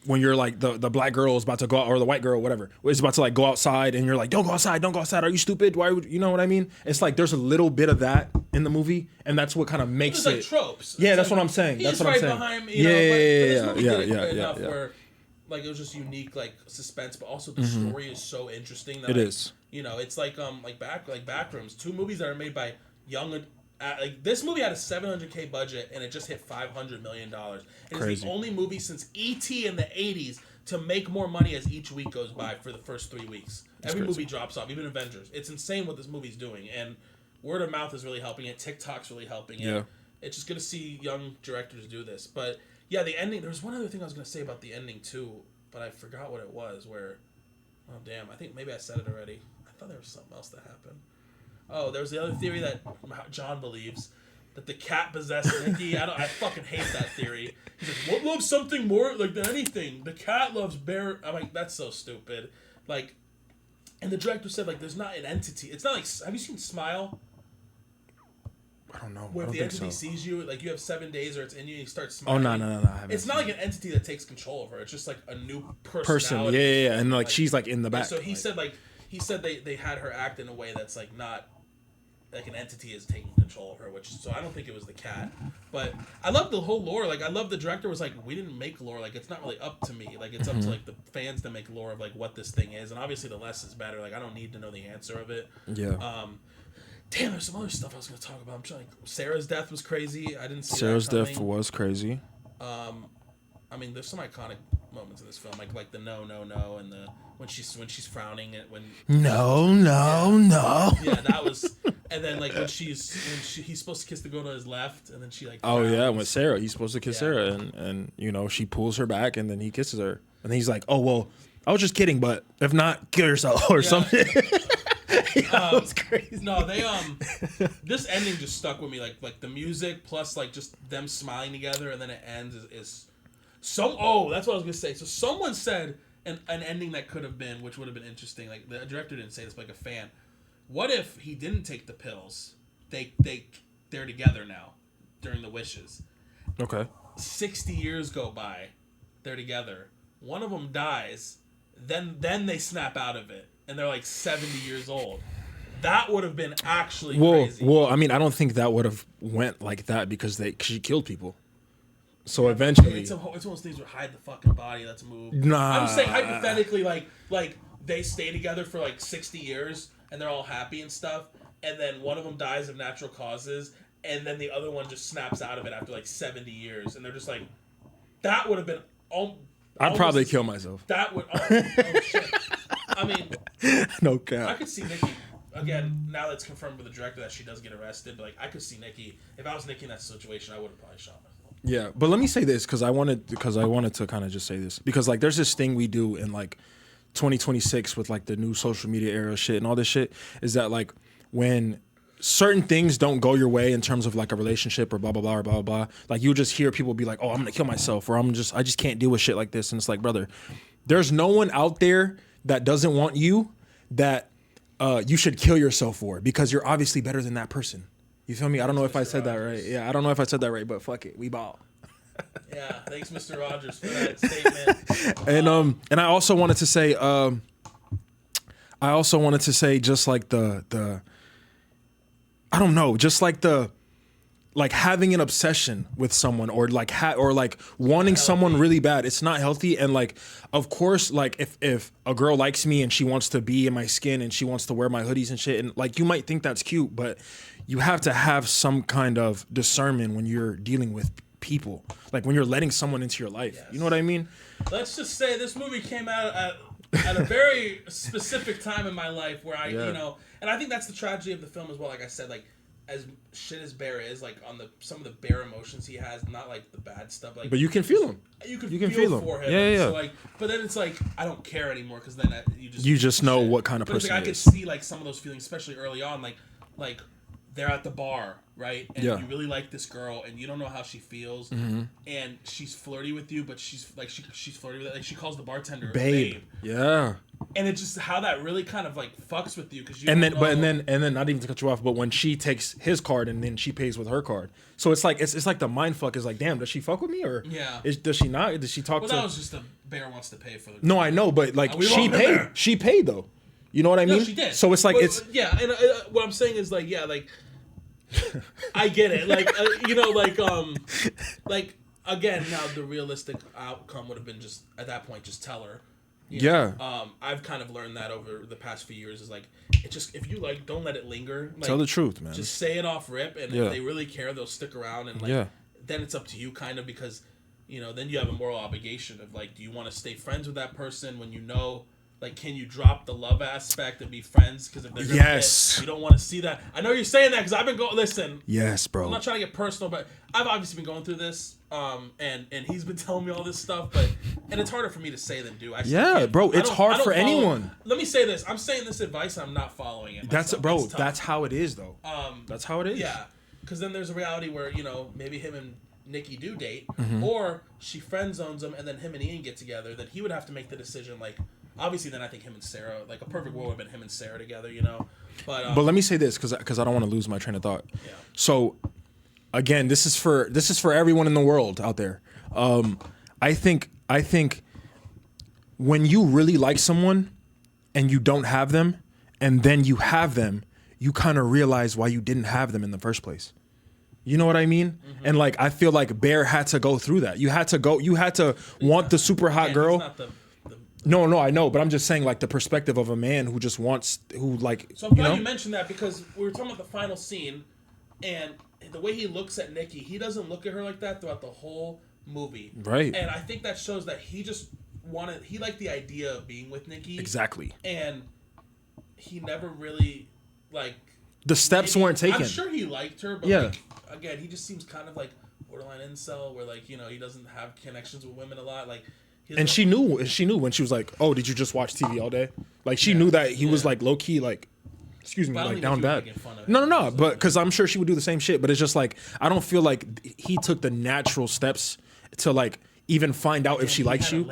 when you're like the black girl is about to go out, or the white girl, whatever, is about to like go outside, and you're like, don't go outside, are you stupid? Why would you know what I mean? It's like there's a little bit of that in the movie, and that's what kind of makes it. Like tropes. Yeah, that's what I'm saying. That's what I'm saying. Behind me, yeah. Where, like, it was just unique, like suspense, but also the story is so interesting. That, it is. You know, it's like Backrooms, 2 movies that are made by young. Like this movie had a $700K budget and it just hit $500 million. It's the only movie since E.T. in the 80s to make more money as each week goes by for the first 3 weeks. Every movie drops off, even Avengers. It's insane what this movie's doing, and word of mouth is really helping it. TikTok's really helping it. Yeah. It's just gonna see young directors do this. But yeah, the ending. There was one other thing I was gonna say about the ending too, but I forgot what it was. Where, oh damn, I think maybe I said it already. I thought there was something else that happened. Oh, there's the other theory that John believes, that the cat possessed Nikki. I fucking hate that theory. He's like, what loves something more like than anything? The cat loves Bear. I'm like, that's so stupid. Like, and the director said like, there's not an entity. It's not like, have you seen Smile? I don't know. Where if the entity sees you, like you have 7 days or it's in you, and you start Oh smiling. no. It's not like an entity that takes control of her. It's just like a new person. Yeah, and like she's like in the back. So he said they had her act in a way that's like not like an entity is taking control of her, so I don't think it was the cat. But I love the whole lore. Like I love the director was like, we didn't make lore. Like it's not really up to me. Like it's up to like the fans to make lore of like what this thing is. And obviously the less is better. Like I don't need to know the answer of it. Yeah. Damn, there's some other stuff I was gonna talk about. I'm trying. Sarah's death was crazy. I didn't see Sarah's that death was crazy. I mean, there's some iconic moments in this film, like the no, and the when she's frowning at when. No. Yeah, that was, and then like when he's supposed to kiss the girl to his left, and then she like. Oh yeah, with Sarah, he's supposed to kiss Sarah, and you know she pulls her back, and then he kisses her, and he's like, oh well, I was just kidding, but if not, kill yourself or something. That was crazy. No, they this ending just stuck with me. Like the music plus like just them smiling together, and then it ends is that's what I was gonna say. So someone said an ending that could have been, which would have been interesting. Like the director didn't say this, but like a fan. What if he didn't take the pills? They're together now during the wishes. Okay. 60 years go by, they're together. One of them dies, then they snap out of it. And they're like 70 years old. That would have been actually crazy. Well, I mean, I don't think that would have went like that because she killed people. So eventually, it's one of those things where hide the fucking body. Let's move. Nah. I'm saying hypothetically, like they stay together for like 60 years and they're all happy and stuff, and then one of them dies of natural causes, and then the other one just snaps out of it after like 70 years, and they're just like, that would have been. I'd probably kill myself. That would. Oh shit. I mean, no cap. I could see Nikki again. Now that's confirmed with the director that she does get arrested. But like, I could see Nikki. If I was Nikki in that situation, I would have probably shot myself. Yeah, but let me say this because I wanted to kind of just say this because like there's this thing we do in like 2026 with like the new social media era shit and all this shit is that like when certain things don't go your way in terms of like a relationship or blah blah blah or blah blah blah, like you'll just hear people be like, oh, I'm gonna kill myself, or I just can't deal with shit like this, and it's like, brother, there's no one out there that doesn't want you that you should kill yourself for, because you're obviously better than that person. You feel me? I don't know if I said that right. Yeah, I don't know if I said that right, but fuck it, we ball. Yeah, thanks, Mr. Rogers, for that statement. And I also wanted to say, just like the I don't know, just like like having an obsession with someone or like wanting someone really bad. It's not healthy. And like, of course, like if a girl likes me and she wants to be in my skin and she wants to wear my hoodies and shit, and like you might think that's cute, but you have to have some kind of discernment when you're dealing with people, like when you're letting someone into your life. Yes. You know what I mean? Let's just say this movie came out at a very specific time in my life where you know, and I think that's the tragedy of the film as well. Like I said, like as shit as Bear is, like on some of the Bear emotions he has, not like the bad stuff. Like, but you can feel him. You can feel him for him. Yeah. So like, but then it's like I don't care anymore because then you just know what kind of person. Like, I could see like some of those feelings, especially early on, like they're at the bar, right? And you really like this girl, and you don't know how she feels, and she's flirty with you, but she's flirty with it. Like she calls the bartender babe. Yeah. And it's just how that really kind of like fucks with you because you. And then not even to cut you off, but when she takes his card and then she pays with her card, so it's like the mind fuck is like, damn, does she fuck with me or does she not? Does she talk? Well, that was just a Bear wants to pay for the. No, I know, but like she paid. She paid though. You know what I mean? No, she did. So it's like it's and what I'm saying is like I get it. Like you know, like again, now the realistic outcome would have been just at that point just tell her. You know? I've kind of learned that over the past few years is like it just if you like don't let it linger. Like, tell the truth, man. Just say it off rip, and if they really care, they'll stick around, and like then it's up to you, kind of because you know then you have a moral obligation of like do you want to stay friends with that person when you know. Like, can you drop the love aspect and be friends? Because if they're gonna hit, you don't want to see that. I know you're saying that because I've been going. Listen, yes, bro. I'm not trying to get personal, but I've obviously been going through this. And he's been telling me all this stuff, and it's harder for me to say than do. Bro, it's hard for anyone. Let me say this: I'm saying this advice, and I'm not following it. That's how it is, though. That's how it is. Yeah, because then there's a reality where you know maybe him and Nikki do date, or she friend zones him, and then him and Ian get together. Then he would have to make the decision like. Obviously, then I think him and Sarah, like a perfect world would have been him and Sarah together, you know. But let me say this because I don't want to lose my train of thought. Yeah. So, again, this is for everyone in the world out there. I think when you really like someone and you don't have them, and then you have them, you kind of realize why you didn't have them in the first place. You know what I mean? Mm-hmm. And like I feel like Bear had to go through that. You had to want the super hot girl. No, I know, but I'm just saying, like, the perspective of a man who just wants, So I'm glad you mentioned that because we were talking about the final scene, and the way he looks at Nikki, he doesn't look at her like that throughout the whole movie. Right. And I think that shows that he liked the idea of being with Nikki. Exactly. And he never really, like... The steps weren't taken. I'm sure he liked her, but, like, again, he just seems kind of like borderline incel, where, like, you know, he doesn't have connections with women a lot, like... And she knew when she was like, "Oh, did you just watch TV all day?" Like she knew that he was like low key, like, excuse me, like down bad. No, but because I'm sure she would do the same shit. But it's just like I don't feel like he took the natural steps to like even find out if she likes you.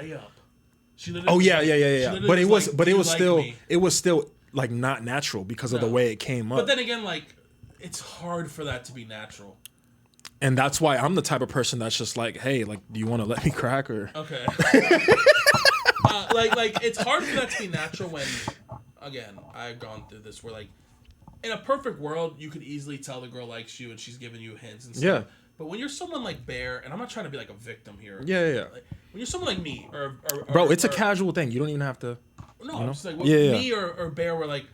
Oh yeah. But it was still like not natural because of the way it came up. But then again, like it's hard for that to be natural. And that's why I'm the type of person that's just like, hey, like, do you want to let me crack or? Okay. like it's hard for that to be natural when, again, I've gone through this where like, in a perfect world, you could easily tell the girl likes you and she's giving you hints and stuff. Yeah. But when you're someone like Bear, and I'm not trying to be like a victim here. Yeah. Like, when you're someone like me, bro, it's a casual thing. You don't even have to. No, I'm just like me or Bear were like,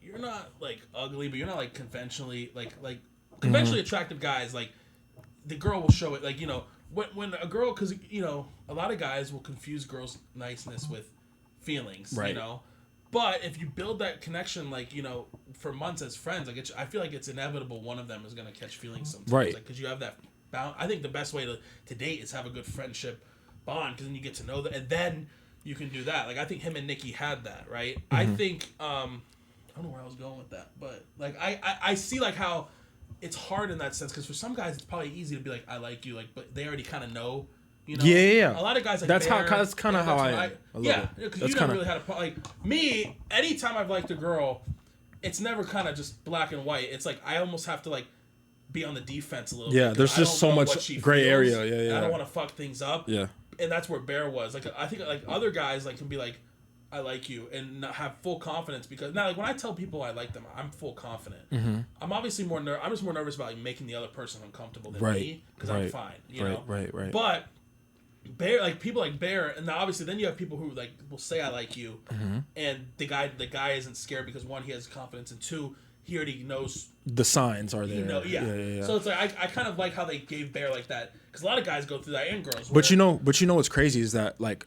you're not like ugly, but you're not like conventionally conventionally attractive guys like. The girl will show it, like, you know, when a girl, because, you know, a lot of guys will confuse girls' niceness with feelings, you know. But if you build that connection, like, you know, for months as friends, like, I feel like it's inevitable one of them is going to catch feelings sometimes. Right. Because you have that bound. I think the best way to date is have a good friendship bond, because then you get to know that, and then you can do that. Like, I think him and Nikki had that, right? Mm-hmm. I think, I don't know where I was going with that, but, like, I see, like, how... It's hard in that sense because for some guys it's probably easy to be like I like you, like, but they already kind of know, you know. Yeah. A lot of guys like that's kind of how I am. Because you never really had a like me. Anytime I've liked a girl, it's never kind of just black and white. It's like I almost have to like be on the defense a little. Yeah, there's just so much gray area. Yeah. I don't want to fuck things up. Yeah. And that's where Bear was. Like I think like other guys like can be like, I like you and not have full confidence because now like when I tell people I like them, I'm full confident. I'm obviously I'm just more nervous about like, making the other person uncomfortable than me because I'm fine, you know. Right. But Bear, like people like Bear, and now obviously then you have people who like will say I like you, and the guy isn't scared because one, he has confidence, and two, he already knows the signs are there. Yeah. So it's like I kind of like how they gave Bear like that because a lot of guys go through that and girls. But you know what's crazy is that like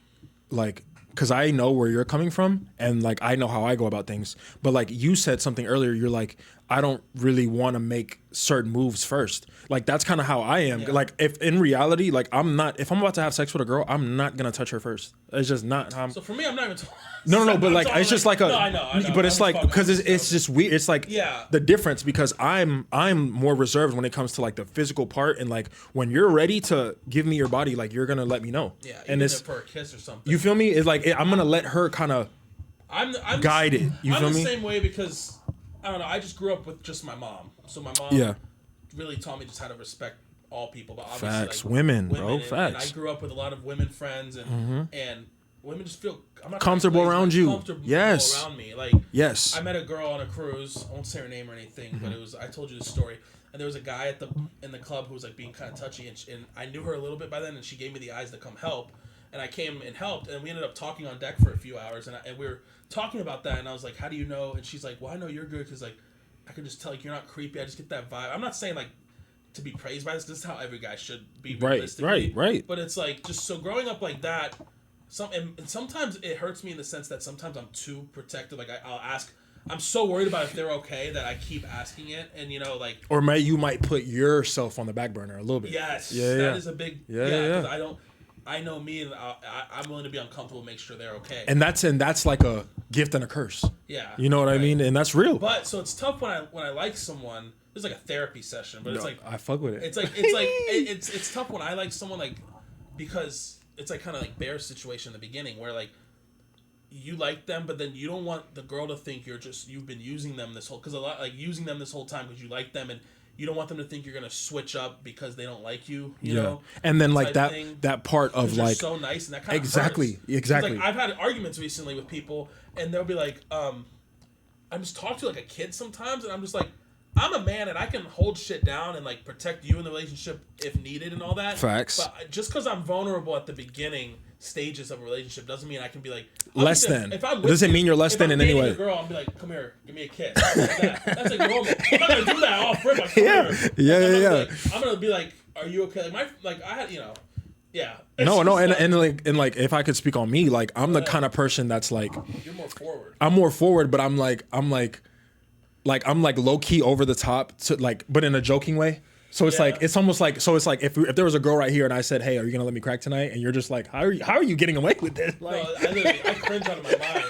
because I know where you're coming from and like I know how I go about things. But like you said something earlier, you're like, I don't really want to make certain moves first. Like that's kind of how I am. Yeah. Like if in reality, like if I'm about to have sex with a girl, I'm not gonna touch her first. It's just not. So for me, I'm not even. No, but like it's just like a. No, I know. But it's like because it's just weird. It's like the difference because I'm more reserved when it comes to like the physical part and like when you're ready to give me your body, like you're gonna let me know. Yeah, and it's for a kiss or something. You feel me? It's like I'm gonna let her kind of. I'm guide it. You feel me? I'm the same way because I don't know. I just grew up with just my mom, so my mom really taught me just how to respect all people. But obviously, facts, like, women, bro, and, facts. And I grew up with a lot of women friends, and women just feel comfortable around you. Comfortable around me. Like I met a girl on a cruise. I won't say her name or anything, but it was. I told you this story. And there was a guy in the club who was like being kind of touchy, and I knew her a little bit by then, and she gave me the eyes to come help. And I came and helped, and we ended up talking on deck for a few hours, and we were talking about that, and I was like, how do you know? And she's like, well, I know you're good because like I can just tell like you're not creepy. I just get that vibe. I'm not saying like to be praised by this. This is how every guy should be realistically. Right. But it's like just so growing up like that. And sometimes it hurts me in the sense that sometimes I'm too protective. Like I'll ask. I'm so worried about if they're okay that I keep asking it, and you know, like. Or you might put yourself on the back burner a little bit. Yes. That is a big. Yeah. Because I know me, and I'm willing to be uncomfortable to make sure they're okay. And that's like a gift and a curse. Yeah. You know what I mean? And that's real. But so it's tough when I like someone. It's like a therapy session, but it's like I fuck with it. It's tough when I like someone like because it's like kind of like Bear's situation in the beginning where like you like them, but then you don't want the girl to think you've been using them this whole because a lot like using them this whole time because you like them and. You don't want them to think you're gonna switch up because they don't like you. You know, and then like that part of like so nice and that kind of exactly. Like I've had arguments recently with people, and they'll be like, I'm just talking to like a kid sometimes, and I'm just like, I'm a man and I can hold shit down and like protect you in the relationship if needed and all that. Facts. But just because I'm vulnerable at the beginning stages of a relationship doesn't mean I can be like less than. If I'm doesn't mean you're less than in any way. A girl, I'm be like, come here, give me a kiss. That's like normal. I'm not gonna do that off rip. Like, yeah. I'm gonna be like, are you okay? Like I had, you know, yeah. No, and like if I could speak on me, like I'm the kind of person that's like you're more forward. I'm more forward, but I'm like low key over the top to like, but in a joking way. So it's like it's almost like if there was a girl right here and I said, hey, are you gonna let me crack tonight? And you're just like, how are you getting away with this? Like, no, I cringe out of my mind.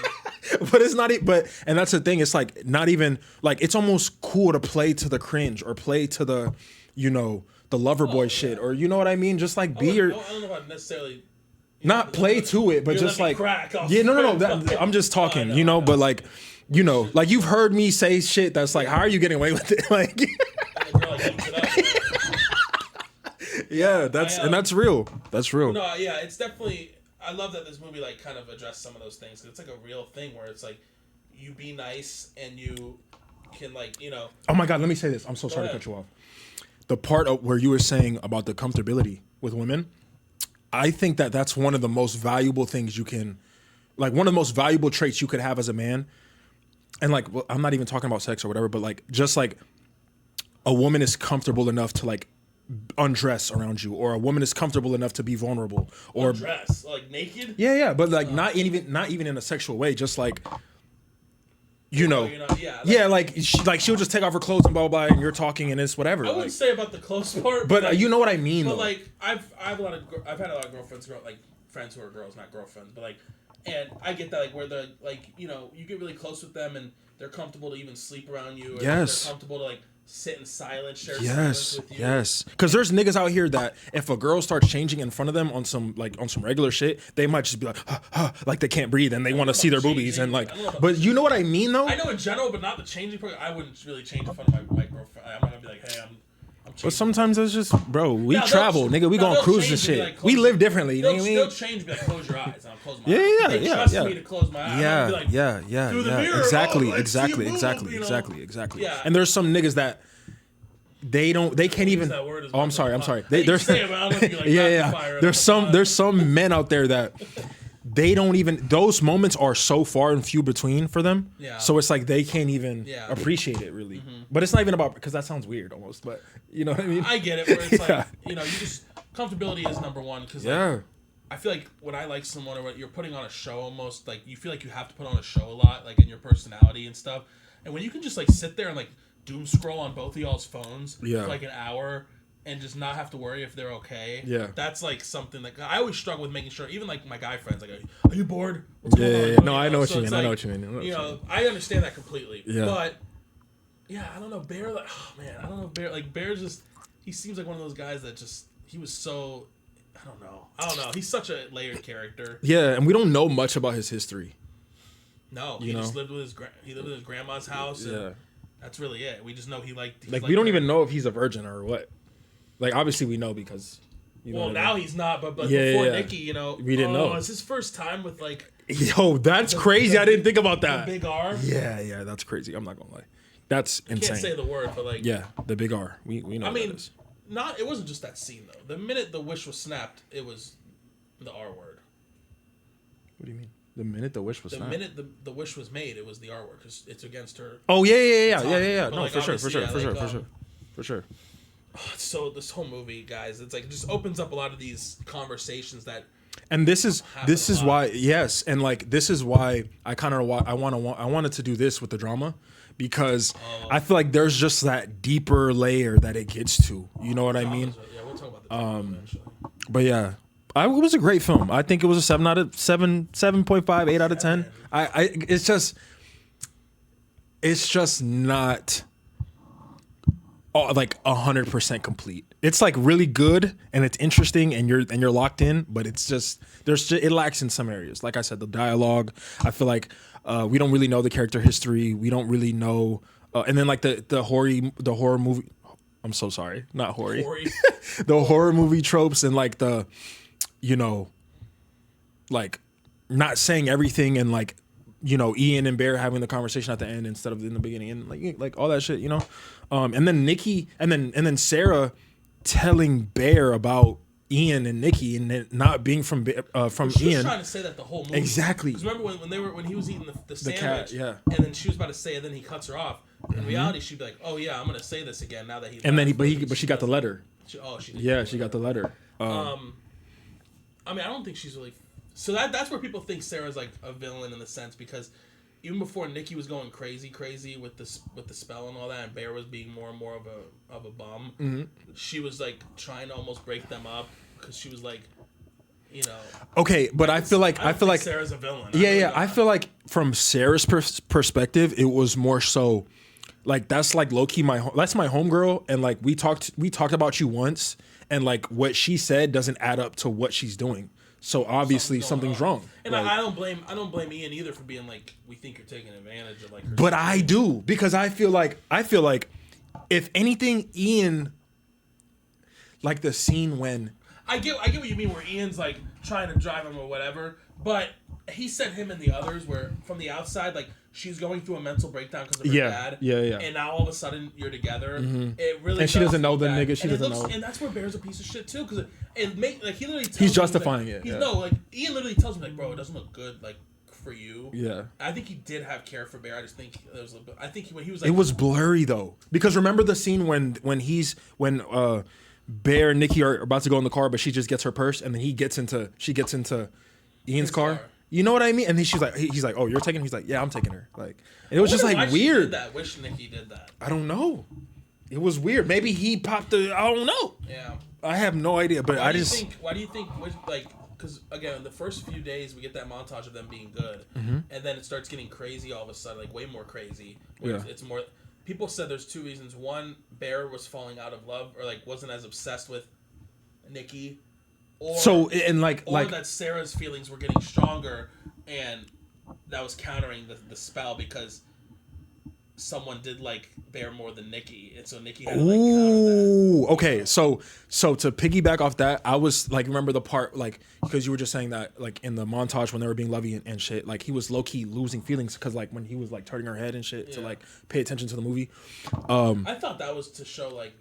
But it's not. And that's the thing. It's like not even like it's almost cool to play to the cringe or play to the, you know, the lover boy shit or you know what I mean. Just like be your. I don't know if I'd necessarily. Not play to it, but just like no. I'm just talking, you know. But like, you know, like you've heard me say shit that's like, how are you getting away with it? Like. Yeah, that's real. That's real. No, yeah, it's definitely. I love that this movie like kind of addressed some of those things. 'Cause it's like a real thing where it's like you be nice and you can like you know. Oh my God, let me say this. I'm so sorry to cut you off. The part of where you were saying about the comfortability with women, I think that's one of the most valuable things you can, like one of the most valuable traits you could have as a man. And like, well, I'm not even talking about sex or whatever, but like just like a woman is comfortable enough to like undress around you, or a woman is comfortable enough to be vulnerable, or undress like naked. Yeah, but like not even in a sexual way, just like you know, like she'll just take off her clothes and blah blah blah, and you're talking and it's whatever. I wouldn't say about the clothes part, but like, you know what I mean. But though. like I've had a lot of girlfriends, like friends who are girls, not girlfriends, but like, and I get that like where they're like you know you get really close with them and they're comfortable to even sleep around you, or they're comfortable to like. Sit in silence, share silence with you. Yes. Because there's niggas out here that if a girl starts changing in front of them on some regular shit, they might just be like, like they can't breathe and they want to see their boobies and like. But you know what I mean though? I know in general, but not the changing part. I wouldn't really change in front of my girlfriend. I'm not gonna be like, hey, But sometimes it's just, bro, we travel, nigga. We going cruise and shit. Like, we live differently. They'll change, be like, close your eyes. And I'll close my eyes. Yeah. They trust me to close my eyes. Yeah, Like, yeah. through the mirror, exactly. Yeah. And there's some niggas that they can't even. Oh, I'm sorry. There's some men out there that they don't even. Those moments are so far and few between for them. Yeah. So it's like they can't even appreciate it really. Mm-hmm. But it's not even about, because that sounds weird almost. But you know what I mean? I get it. Where it's like, you just comfortability is number one. Because I feel like when I like someone, or you're putting on a show almost, like you feel like you have to put on a show a lot, like in your personality and stuff. And when you can just like sit there and like doom scroll on both of y'all's phones for like an hour and just not have to worry if they're okay. Yeah. That's like something that I always struggle with, making sure, even like my guy friends, like, are you bored? What's going on? No, I know what you mean. I know what you mean. I understand that completely. Yeah. But yeah, I don't know. Bear, like, oh man, I don't know. Bear's just, he seems like one of those guys that just, he was so, I don't know. He's such a layered character. Yeah, and we don't know much about his history. No, he just lived with his grandma's house. And that's really it. We just know he liked we don't even know if he's a virgin or what. Like, obviously we know because, now he's not, but before Nikki, we didn't know. It's his first time with like. Yo, that's crazy. I didn't think about that. The big R. Yeah, that's crazy. I'm not gonna lie. That's insane. Can't say the word, but like. Yeah, the big R. We know. I mean, that is. It wasn't just that scene though. The minute the wish was snapped, it was the R word. What do you mean? The minute the wish was snapped? The minute the wish was made, it was the R word because it's against her. Oh yeah. No, like, for sure. So this whole movie, guys, it's like it just opens up a lot of these conversations that. And this is why, yes, and like this is why I wanted to do this with the drama, because I feel like there's just that deeper layer that it gets to. You know what I mean? Yeah, we'll talk about the drama eventually. But yeah. It was a great film. I think it was a 7.5, 8 out of 10. It's just not like 100% complete. It's like really good and it's interesting and you're locked in, but it's just it lacks in some areas. Like I said, the dialogue. I feel like we don't really know the character history. We don't really know, and then like the horror movie. I'm so sorry, not horror. The horror movie tropes and like the. Like not saying everything and like, Ian and Bear having the conversation at the end instead of in the beginning and like all that shit, and then Nikki and then Sarah telling Bear about Ian and Nikki and then not being from Ian. She was trying to say that the whole movie. Exactly. Because remember when he was eating the sandwich, the cat, and then she was about to say it, and then he cuts her off. In reality, she'd be like, "Oh yeah, I'm gonna say this again now that he." And then but she got the letter. She did. Yeah, she got the letter. I mean, I don't think she's really. So that's where people think Sarah's like a villain in the sense, because even before Nikki was going crazy with the spell and all that, and Bear was being more and more of a bum, she was like trying to almost break them up because she was like, Okay, but I feel like Sarah's a villain. I feel like from Sarah's perspective, it was more so. Like that's like low key that's my homegirl, and like we talked about you once, and like what she said doesn't add up to what she's doing. So obviously something's wrong. And like, I don't blame Ian either for being like, we think you're taking advantage of like her. But I do, because I feel like if anything, Ian, like the scene when I get what you mean, where Ian's like trying to drive him or whatever, but he sent him and the others where from the outside, like she's going through a mental breakdown because of her dad. Yeah. And now all of a sudden you're together. It really. And she doesn't know the nigga. She doesn't know. And that's where Bear's a piece of shit too, because he literally tells he's justifying it. No, like Ian literally tells him like, bro, it doesn't look good like for you. Yeah. I think he did have care for Bear. I just think there was a little bit. I think when he was like, it was blurry though, because remember the scene when Bear and Nikki are about to go in the car, but she just gets her purse, and then she gets into Ian's car. You know what I mean? And then he's like, oh, you're taking her? He's like, yeah, I'm taking her. Like, and it was just like weird. I wish Nikki did that. I don't know. It was weird. Maybe he popped I don't know. Yeah. I have no idea, but why do you think, like, because again, the first few days we get that montage of them being good, and then it starts getting crazy all of a sudden, like way more crazy. It's more. People said there's two reasons. One, Bear was falling out of love, or like wasn't as obsessed with Nikki. Or that Sarah's feelings were getting stronger, and that was countering the spell, because someone did like Bear more than Nikki, and so Nikki had to like Ooh, counter that. okay. So to piggyback off that, I was like, remember the part like because you were just saying that like in the montage when they were being lovey and shit, like he was low key losing feelings because like when he was like turning her head and shit to like pay attention to the movie. I thought that was to show like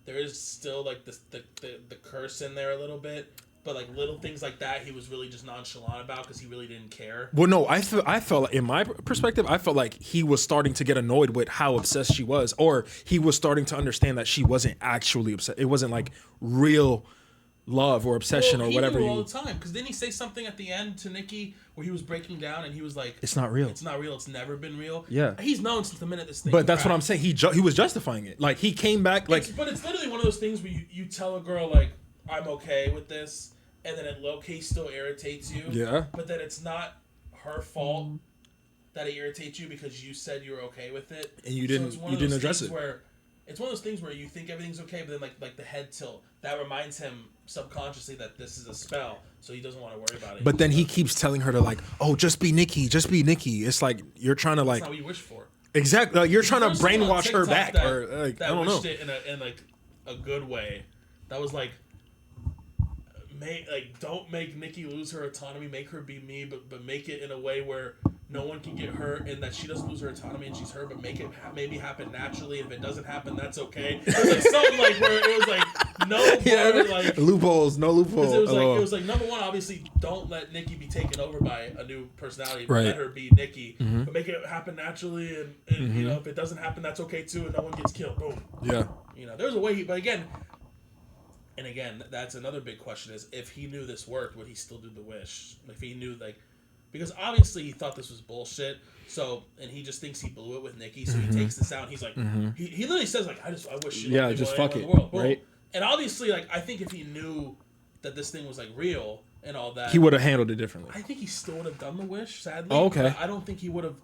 there is still like the curse in there a little bit. But like little things like that, he was really just nonchalant about because he really didn't care. Well, no, I felt in my perspective, I felt like he was starting to get annoyed with how obsessed she was, or he was starting to understand that she wasn't actually obsessed. It wasn't like real love or obsession or whatever. He knew all the time because didn't he say something at the end to Nikki where he was breaking down and he was like, "It's not real. It's not real. It's never been real." Yeah, he's known since the minute this thing. But that's what I'm saying. He was justifying it. Like he came back like. But it's literally one of those things where you tell a girl like, "I'm okay with this." And then it low-key still irritates you. Yeah. But then it's not her fault that it irritates you because you said you were okay with it. And you didn't address it. It's one of those things where you think everything's okay, but then like the head tilt, that reminds him subconsciously that this is a spell, so he doesn't want to worry about it. But then he keeps telling her to like, oh, just be Nikki, just be Nikki. It's like you're trying to like. That's not what you wish for. Exactly. Like, you're trying to brainwash her back, or like I don't know. It in like a good way. That was like. Don't make Nikki lose her autonomy. Make her be me, but make it in a way where no one can get hurt and that she doesn't lose her autonomy and she's her. But make it maybe happen naturally. And if it doesn't happen, that's okay. It was like something like where it was like no like loopholes, no loopholes. It was like number one, obviously, don't let Nikki be taken over by a new personality. But right. Let her be Nikki, but make it happen naturally. And you know, if it doesn't happen, that's okay too. And no one gets killed. Boom. Yeah. You know, there's a way. But again. And again, that's another big question is if he knew this worked, would he still do the wish? If he knew, like, because obviously he thought this was bullshit. So, and he just thinks he blew it with Nikki. So he takes this out. And he's like, he literally says like, I wish she just fuck it, right? And obviously, like, I think if he knew that this thing was like real and all that, he would have handled it differently. I think he still would have done the wish. Sadly, okay. I don't think he would have.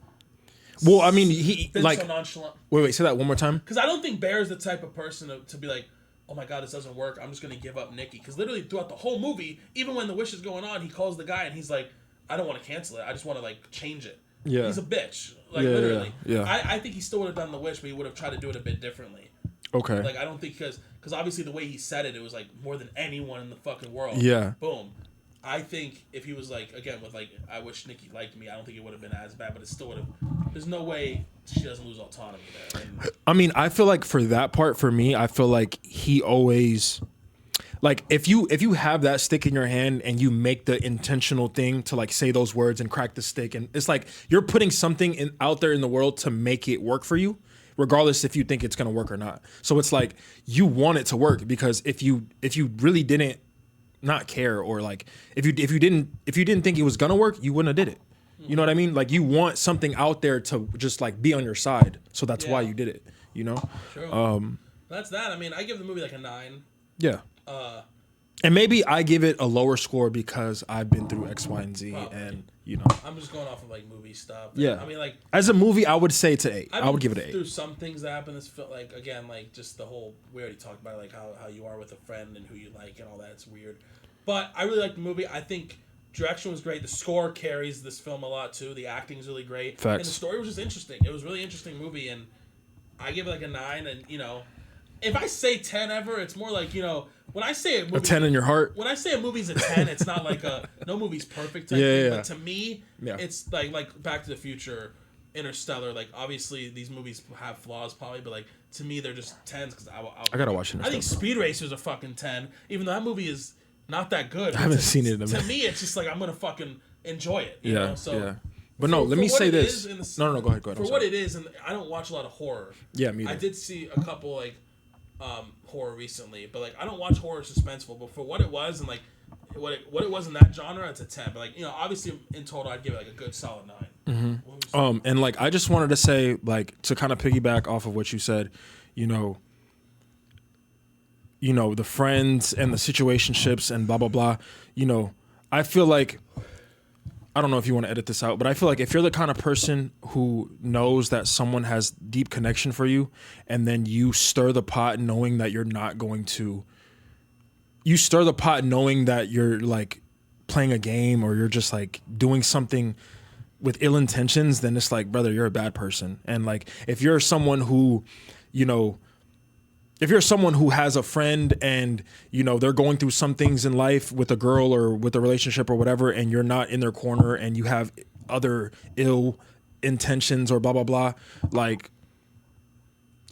Well, I mean, he been like so nonchalant. Wait, say that one more time. Because I don't think Bear is the type of person to be like, oh my god, this doesn't work, I'm just going to give up Nikki. Because literally throughout the whole movie, even when the wish is going on, he calls the guy and he's like, I don't want to cancel it. I just want to, like, change it. Yeah. He's a bitch. Like, literally. Yeah. I think he still would have done the wish, but he would have tried to do it a bit differently. Okay. Like, I don't think, because obviously the way he said it, it was, like, more than anyone in the fucking world. Yeah. Boom. I think if he was, like, again, with, like, I wish Nikki liked me, I don't think it would have been as bad, but it still would have, there's no way she doesn't lose autonomy there. And, I mean, I feel like for that part, for me, I feel like he always, like, if you have that stick in your hand and you make the intentional thing to, like, say those words and crack the stick, and it's like you're putting something out there in the world to make it work for you, regardless if you think it's going to work or not. So it's like you want it to work, because if you really didn't not care, or like if you didn't think it was gonna work, you wouldn't have did it. You know what I mean? Like, you want something out there to just like be on your side, so that's why you did it. You know? True. That's that. I mean, I give the movie like a 9. Yeah. And maybe I give it a lower score because I've been through X, Y, and Z, probably. And you know. I'm just going off of like movie stuff. Yeah. I mean, like, as a movie, I would say it's an 8. I would give it an 8. Through some things that happen, this felt like, again, like just the whole, we already talked about like how you are with a friend and who you like and all that. It's weird. But I really like the movie. I think direction was great. The score carries this film a lot too. The acting is really great. Facts. And the story was just interesting. It was a really interesting movie, and I give it like a 9. And you know, if I say 10 ever, it's more like, you know, when I say a movie, a 10 in your heart. When I say a movie's a 10, it's not like no movie's perfect type thing. But to me, it's like Back to the Future, Interstellar. Like, obviously these movies have flaws probably, but like to me they're just 10s because I gotta watch Interstellar. I think Speed Racer's a fucking 10, even though that movie is not that good. I haven't seen it in a minute. To me, it's just like I'm gonna fucking enjoy it. You know? So, but no, let me say this. No, go ahead. For what it is, and I don't watch a lot of horror. Yeah, me either. I did see a couple like horror recently, but like I don't watch horror suspenseful. But for what it was and like what it was in that genre, it's a 10. But like, you know, obviously in total, I'd give it like a good solid 9. And like I just wanted to say, like, to kind of piggyback off of what you said, you know, the friends and the situationships and blah, blah, blah. You know, I feel like, I don't know if you want to edit this out, but I feel like if you're the kind of person who knows that someone has deep connection for you, and then you stir the pot knowing that you're not going to, you stir the pot knowing that you're like playing a game, or you're just like doing something with ill intentions, then it's like, brother, you're a bad person. And like, if you're someone who, you know, if you're someone who has a friend and, you know, they're going through some things in life with a girl or with a relationship or whatever, and you're not in their corner and you have other ill intentions or blah, blah, blah, like,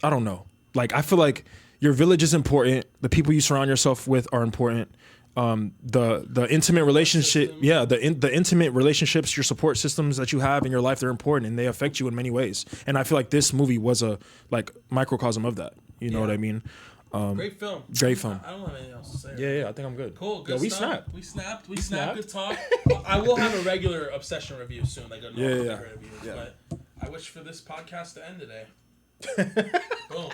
I don't know. Like, I feel like your village is important. The people you surround yourself with are important. The intimate relationship, the intimate relationships, your support systems that you have in your life, they're important and they affect you in many ways. And I feel like this movie was a like microcosm of that. You know what I mean? Great film. Great film. I don't have anything else to say. Yeah, I think I'm good. Cool. Good we stuff. snapped. We snapped. Good talk. I will have a regular Obsession review soon, like a normal review. But I wish for this podcast to end today. Boom.